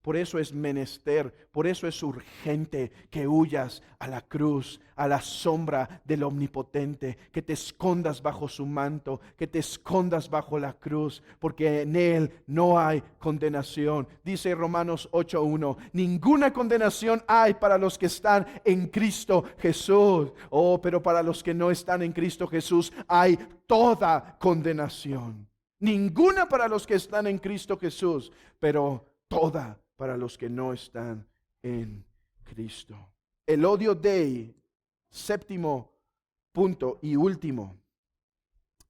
Por eso es menester, por eso es urgente que huyas a la cruz, a la sombra del Omnipotente, que te escondas bajo su manto, que te escondas bajo la cruz, porque en Él no hay condenación. Dice Romanos 8:1, ninguna condenación hay para los que están en Cristo Jesús. Oh, pero para los que no están en Cristo Jesús hay toda condenación. Ninguna para los que están en Cristo Jesús, pero toda para los que no están en Cristo. El odio Dei, séptimo punto y último,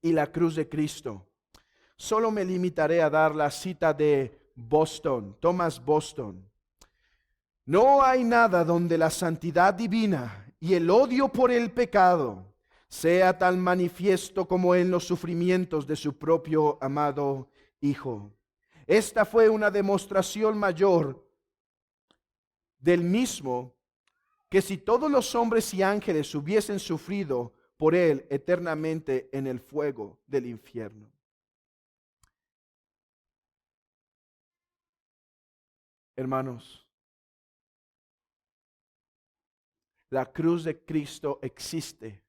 y la cruz de Cristo. Solo me limitaré a dar la cita de Boston, Thomas Boston. No hay nada donde la santidad divina y el odio por el pecado sea tan manifiesto como en los sufrimientos de su propio amado Hijo. Esta fue una demostración mayor del mismo que si todos los hombres y ángeles hubiesen sufrido por él eternamente en el fuego del infierno. Hermanos, la cruz de Cristo existe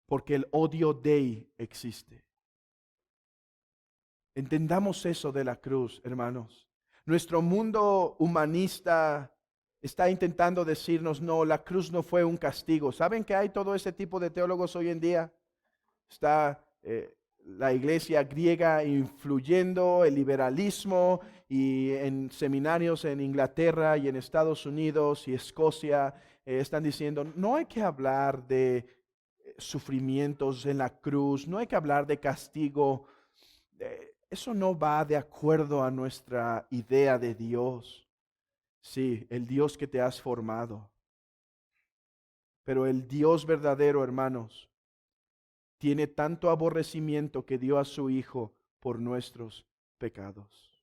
porque el odio Dei existe. Entendamos eso de la cruz, hermanos. Nuestro mundo humanista está intentando decirnos, no, la cruz no fue un castigo. ¿Saben que hay todo ese tipo de teólogos hoy en día? Está la iglesia griega influyendo, el liberalismo, y en seminarios en Inglaterra y en Estados Unidos y Escocia están diciendo, no hay que hablar de sufrimientos en la cruz, no hay que hablar de castigo. Eso no va de acuerdo a nuestra idea de Dios. Sí, el Dios que te has formado. Pero el Dios verdadero, hermanos, tiene tanto aborrecimiento que dio a su Hijo por nuestros pecados.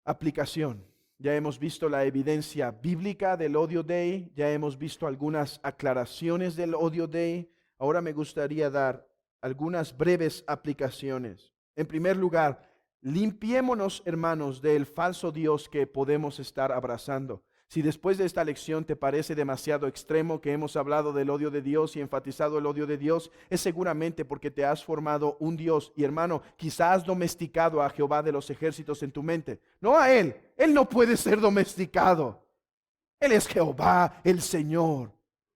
Aplicación. Ya hemos visto la evidencia bíblica del odio Dei, ya hemos visto algunas aclaraciones del odio Dei. Ahora me gustaría dar algunas breves aplicaciones. En primer lugar, limpiémonos, hermanos, del falso Dios que podemos estar abrazando. Si después de esta lección te parece demasiado extremo que hemos hablado del odio de Dios y enfatizado el odio de Dios, es seguramente porque te has formado un Dios. Y hermano, quizás has domesticado a Jehová de los ejércitos en tu mente. No a Él. Él no puede ser domesticado. Él es Jehová, el Señor.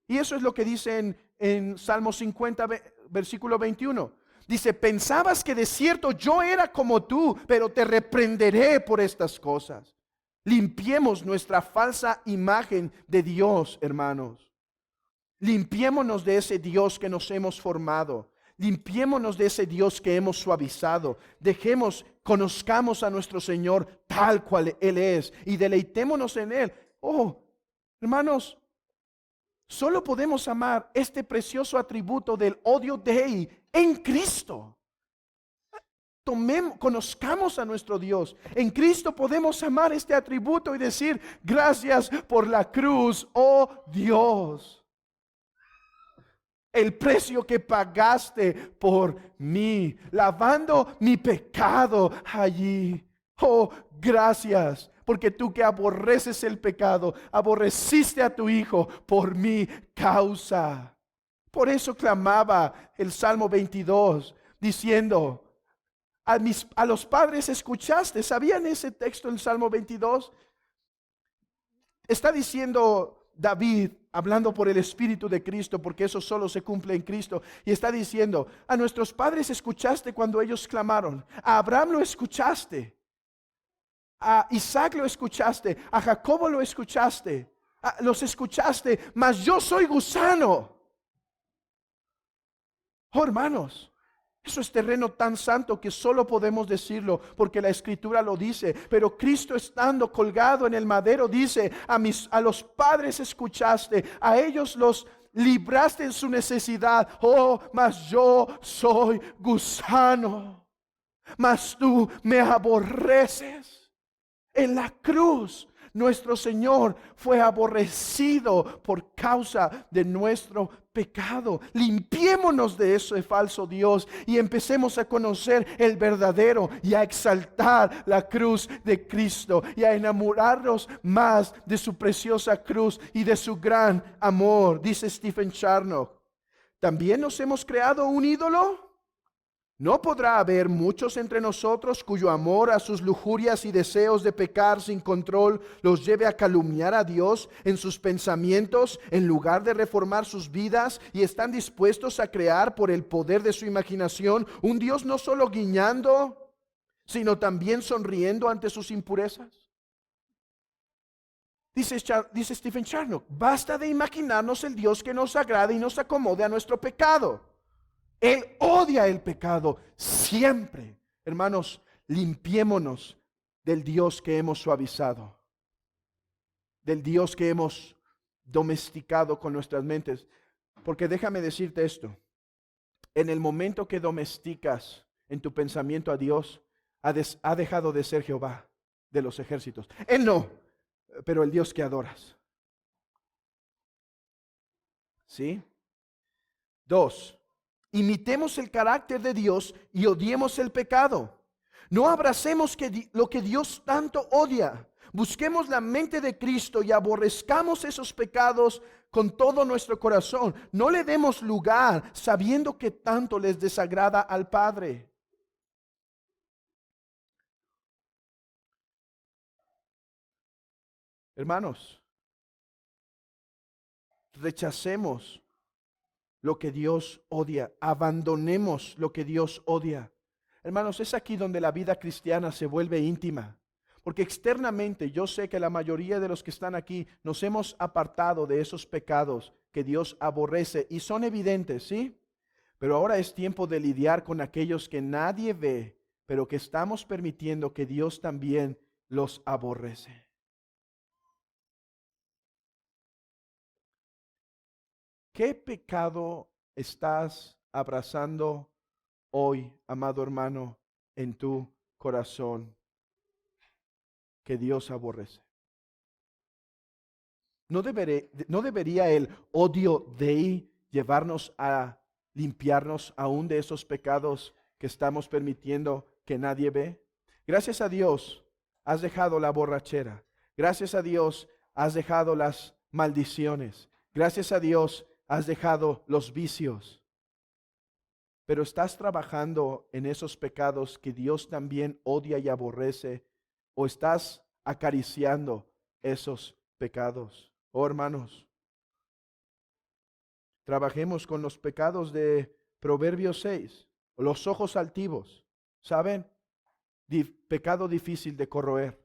Y eso es lo que dice en Salmo 50, versículo 21. Dice, pensabas que de cierto yo era como tú, pero te reprenderé por estas cosas. Limpiemos nuestra falsa imagen de Dios, hermanos. Limpiémonos de ese Dios que nos hemos formado. Limpiémonos de ese Dios que hemos suavizado. Conozcamos a nuestro Señor tal cual Él es y deleitémonos en Él. Oh, hermanos, solo podemos amar este precioso atributo del odio Dei en Cristo. Conozcamos a nuestro Dios. En Cristo podemos amar este atributo y decir, gracias por la cruz, oh Dios. El precio que pagaste por mí, lavando mi pecado allí. Oh, gracias, porque tú que aborreces el pecado, aborreciste a tu Hijo por mi causa. Por eso clamaba el Salmo 22, diciendo, a los padres escuchaste. ¿Sabían ese texto en Salmo 22? Está diciendo David, hablando por el Espíritu de Cristo, porque eso solo se cumple en Cristo. Y está diciendo, a nuestros padres escuchaste cuando ellos clamaron. A Abraham lo escuchaste. A Isaac lo escuchaste. A Jacobo lo escuchaste. los escuchaste, mas yo soy gusano. Oh, hermanos, eso es terreno tan santo que solo podemos decirlo porque la Escritura lo dice. Pero Cristo, estando colgado en el madero, dice: a los padres escuchaste, a ellos los libraste en su necesidad. Oh, mas yo soy gusano, mas tú me aborreces. En la cruz nuestro Señor fue aborrecido por causa de nuestro pecado. Limpiémonos de ese falso Dios y empecemos a conocer el verdadero y a exaltar la cruz de Cristo y a enamorarnos más de su preciosa cruz y de su gran amor. Dice Stephen Charnock: ¿también nos hemos creado un ídolo? ¿No podrá haber muchos entre nosotros cuyo amor a sus lujurias y deseos de pecar sin control los lleve a calumniar a Dios en sus pensamientos en lugar de reformar sus vidas, y están dispuestos a crear por el poder de su imaginación un Dios no solo guiñando, sino también sonriendo ante sus impurezas? Dice Stephen Charnock: basta de imaginarnos el Dios que nos agrada y nos acomode a nuestro pecado. Él odia el pecado siempre. Hermanos, limpiémonos del Dios que hemos suavizado, del Dios que hemos domesticado con nuestras mentes. Porque déjame decirte esto: en el momento que domesticas en tu pensamiento a Dios, ha dejado de ser Jehová de los ejércitos. Él no, pero el Dios que adoras. ¿Sí? 2. Imitemos el carácter de Dios y odiemos el pecado. No abracemos lo que Dios tanto odia. Busquemos la mente de Cristo y aborrezcamos esos pecados con todo nuestro corazón. No le demos lugar sabiendo que tanto les desagrada al Padre. Hermanos, rechacemos lo que Dios odia, abandonemos lo que Dios odia. Hermanos, es aquí donde la vida cristiana se vuelve íntima, porque externamente yo sé que la mayoría de los que están aquí nos hemos apartado de esos pecados que Dios aborrece y son evidentes, ¿sí? Pero ahora es tiempo de lidiar con aquellos que nadie ve, pero que estamos permitiendo que Dios también los aborrece. ¿Qué pecado estás abrazando hoy, amado hermano, en tu corazón que Dios aborrece? ¿No debería el odio Dei llevarnos a limpiarnos aún de esos pecados que estamos permitiendo que nadie ve? Gracias a Dios has dejado la borrachera. Gracias a Dios has dejado las maldiciones. Gracias a Dios has dejado los vicios. Pero estás trabajando en esos pecados que Dios también odia y aborrece, o estás acariciando esos pecados. Oh, hermanos, trabajemos con los pecados de Proverbios 6, los ojos altivos. ¿Saben? Pecado difícil de corroer.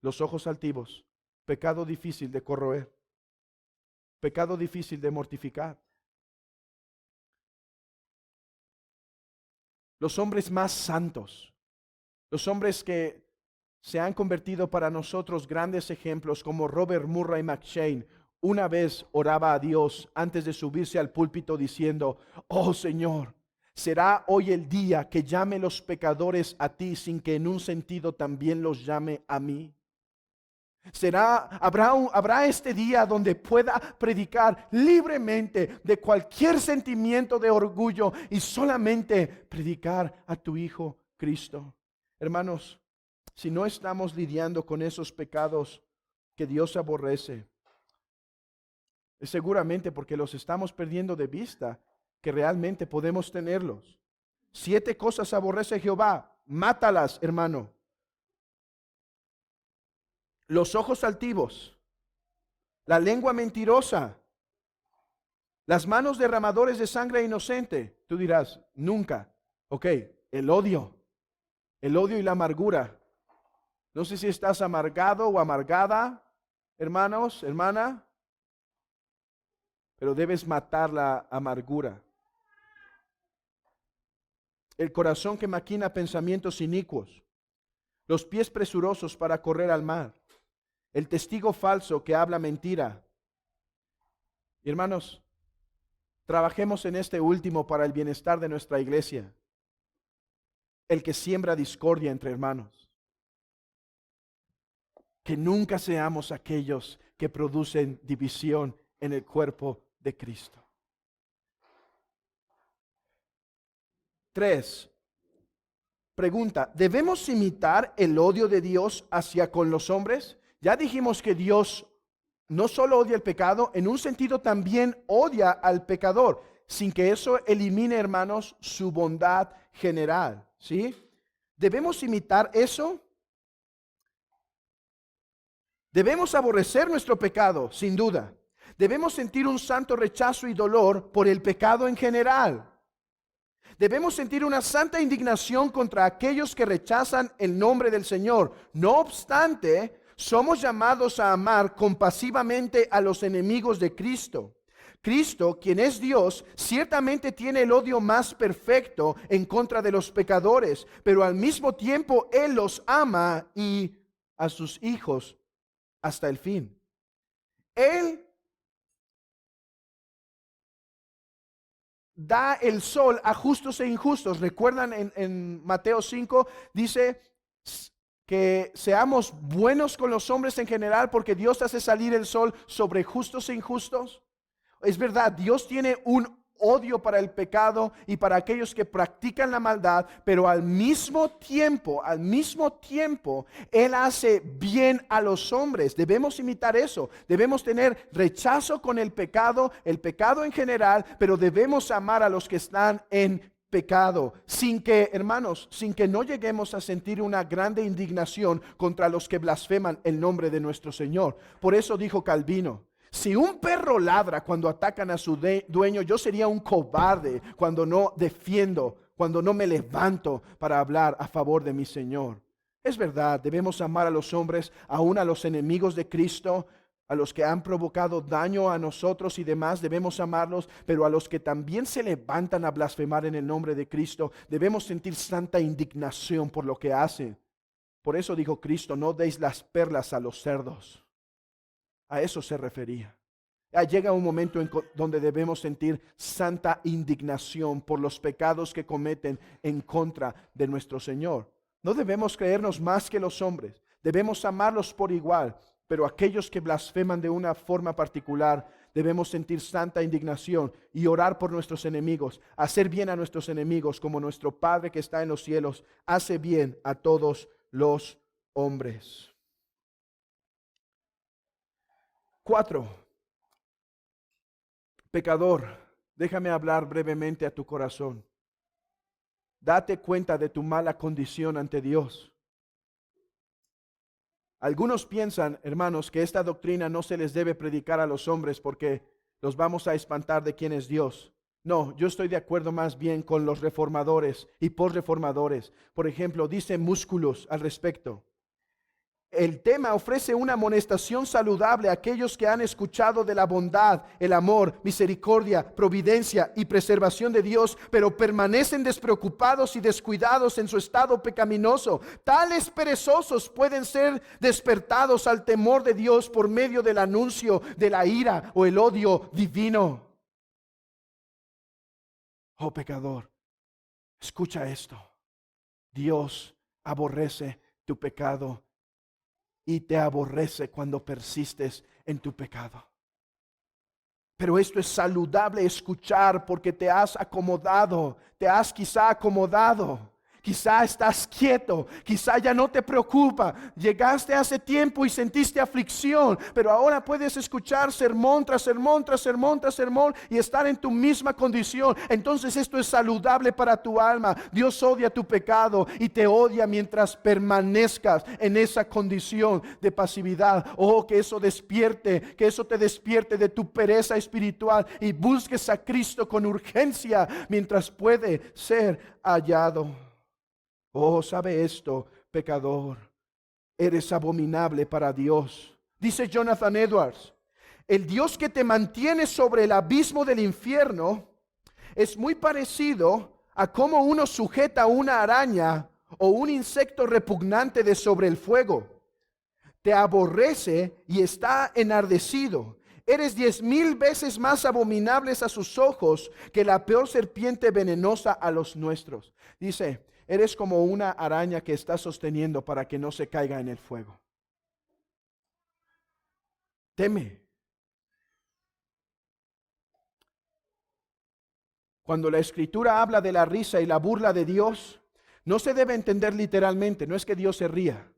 Los ojos altivos, pecado difícil de corroer. Pecado difícil de mortificar. Los hombres más santos, los hombres que se han convertido para nosotros grandes ejemplos, como Robert Murray McCheyne, una vez oraba a Dios antes de subirse al púlpito diciendo: oh Señor, será hoy el día que llame los pecadores a ti sin que en un sentido también los llame a mí. Habrá este día donde pueda predicar libremente de cualquier sentimiento de orgullo y solamente predicar a tu Hijo Cristo. Hermanos, si no estamos lidiando con esos pecados que Dios aborrece, es seguramente porque los estamos perdiendo de vista que realmente podemos tenerlos. 7 cosas aborrece Jehová, mátalas, hermano. Los ojos altivos, la lengua mentirosa, las manos derramadores de sangre inocente. Tú dirás, nunca. Ok, el odio y la amargura. No sé si estás amargado o amargada, hermanos, hermana, pero debes matar la amargura. El corazón que maquina pensamientos inicuos, los pies presurosos para correr al mal, el testigo falso que habla mentira. Y hermanos, trabajemos en este último para el bienestar de nuestra iglesia, el que siembra discordia entre hermanos. Que nunca seamos aquellos que producen división en el cuerpo de Cristo. 3. Pregunta, ¿debemos imitar el odio de Dios hacia con los hombres? Ya dijimos que Dios no solo odia el pecado, en un sentido también odia al pecador, sin que eso elimine, hermanos, su bondad general, ¿sí? ¿Debemos imitar eso? Debemos aborrecer nuestro pecado, sin duda. Debemos sentir un santo rechazo y dolor por el pecado en general. Debemos sentir una santa indignación contra aquellos que rechazan el nombre del Señor. No obstante, somos llamados a amar compasivamente a los enemigos de Cristo. Cristo, quien es Dios, ciertamente tiene el odio más perfecto en contra de los pecadores, pero al mismo tiempo Él los ama y a sus hijos hasta el fin. Él da el sol a justos e injustos. ¿Recuerdan en Mateo 5? Dice que seamos buenos con los hombres en general porque Dios hace salir el sol sobre justos e injustos. Es verdad, Dios tiene un odio para el pecado y para aquellos que practican la maldad, pero al mismo tiempo, Él hace bien a los hombres. Debemos imitar eso. Debemos tener rechazo con el pecado en general, pero debemos amar a los que están en pecado, sin que, hermanos, sin que no lleguemos a sentir una grande indignación contra los que blasfeman el nombre de nuestro Señor. Por eso dijo Calvino: si un perro ladra cuando atacan a su dueño, yo sería un cobarde cuando no defiendo, cuando no me levanto para hablar a favor de mi Señor. Es verdad, debemos amar a los hombres, aún a los enemigos de Cristo, a los que han provocado daño a nosotros y demás, debemos amarlos, pero a los que también se levantan a blasfemar en el nombre de Cristo, debemos sentir santa indignación por lo que hacen. Por eso dijo Cristo: no deis las perlas a los cerdos. A eso se refería. Llega un momento donde debemos sentir santa indignación por los pecados que cometen en contra de nuestro Señor. No debemos creernos más que los hombres. Debemos amarlos por igual. Pero aquellos que blasfeman de una forma particular, debemos sentir santa indignación y orar por nuestros enemigos. Hacer bien a nuestros enemigos como nuestro Padre que está en los cielos hace bien a todos los hombres. 4. Pecador, déjame hablar brevemente a tu corazón. Date cuenta de tu mala condición ante Dios. Algunos piensan, hermanos, que esta doctrina no se les debe predicar a los hombres porque los vamos a espantar de quién es Dios. No, yo estoy de acuerdo más bien con los reformadores y posreformadores. Por ejemplo, dice Músculos al respecto: el tema ofrece una amonestación saludable a aquellos que han escuchado de la bondad, el amor, misericordia, providencia y preservación de Dios, pero permanecen despreocupados y descuidados en su estado pecaminoso. Tales perezosos pueden ser despertados al temor de Dios por medio del anuncio de la ira o el odio divino. Oh pecador, escucha esto: Dios aborrece tu pecado y te aborrece cuando persistes en tu pecado. Pero esto es saludable escuchar porque te has acomodado, quizá estás quieto, quizá ya no te preocupa. Llegaste hace tiempo y sentiste aflicción, pero ahora puedes escuchar sermón tras sermón, tras sermón, tras sermón y estar en tu misma condición. Entonces esto es saludable para tu alma. Dios odia tu pecado y te odia mientras permanezcas en esa condición de pasividad. Oh, que eso te despierte de tu pereza espiritual y busques a Cristo con urgencia mientras puede ser hallado. Oh, sabe esto, pecador: eres abominable para Dios, Dice Jonathan Edwards, el Dios que te mantiene sobre el abismo del infierno es muy parecido a cómo uno sujeta una araña o un insecto repugnante de sobre el fuego. Te aborrece y está enardecido. Eres 10,000 veces más abominables a sus ojos que la peor serpiente venenosa a los nuestros. Dice, eres como una araña que está sosteniendo para que no se caiga en el fuego. Teme. Cuando la Escritura habla de la risa y la burla de Dios, no se debe entender literalmente, no es que Dios se ría.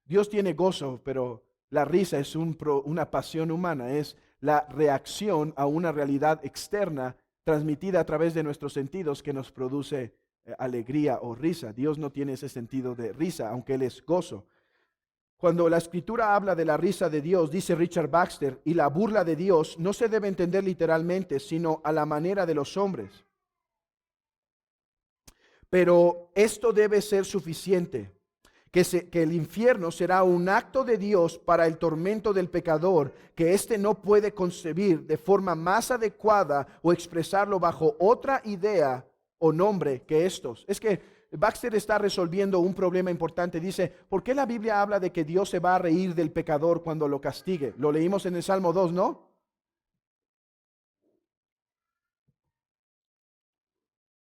Dios tiene gozo, pero la risa es una pasión humana, es la reacción a una realidad externa transmitida a través de nuestros sentidos que nos produce alegría o risa. Dios no tiene ese sentido de risa, aunque Él es gozo. Cuando la Escritura habla de la risa de Dios, dice Richard Baxter, y la burla de Dios no se debe entender literalmente, sino a la manera de los hombres. Pero esto debe ser suficiente, que el infierno será un acto de Dios para el tormento del pecador, que éste no puede concebir de forma más adecuada o expresarlo bajo otra idea o nombre que estos. Es que Baxter está resolviendo un problema importante. Dice, ¿por qué la Biblia habla de que Dios se va a reír del pecador cuando lo castigue? Lo leímos en el Salmo 2, ¿no?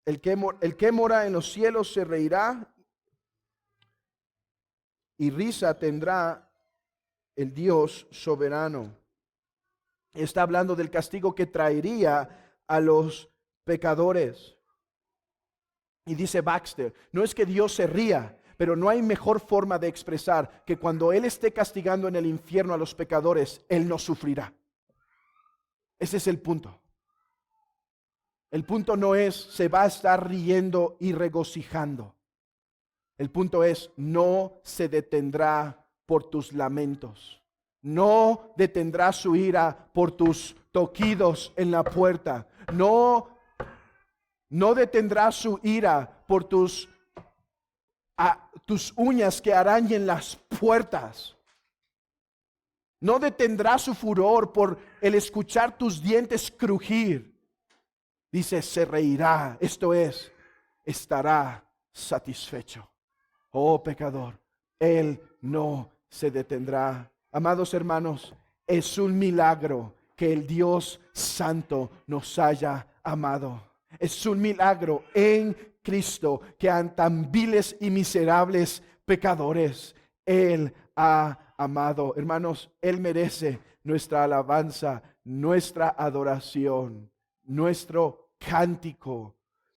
El que mora en los cielos se reirá y risa tendrá el Dios soberano. Está hablando del castigo que traería a los pecadores. Y dice Baxter, no es que Dios se ría, pero no hay mejor forma de expresar que cuando Él esté castigando en el infierno a los pecadores, Él no sufrirá. Ese es el punto. El punto no es se va a estar riendo y regocijando. El punto es no se detendrá por tus lamentos. No detendrá su ira por tus toquidos en la puerta. No detendrá su ira por tus uñas que arañen las puertas. No detendrá su furor por el escuchar tus dientes crujir. Dice, se reirá, esto es, estará satisfecho. Oh pecador, Él no se detendrá. Amados hermanos, es un milagro que el Dios Santo nos haya amado. Es un milagro en Cristo que a tan viles y miserables pecadores Él ha amado. Hermanos, Él merece nuestra alabanza, nuestra adoración, nuestro cántico,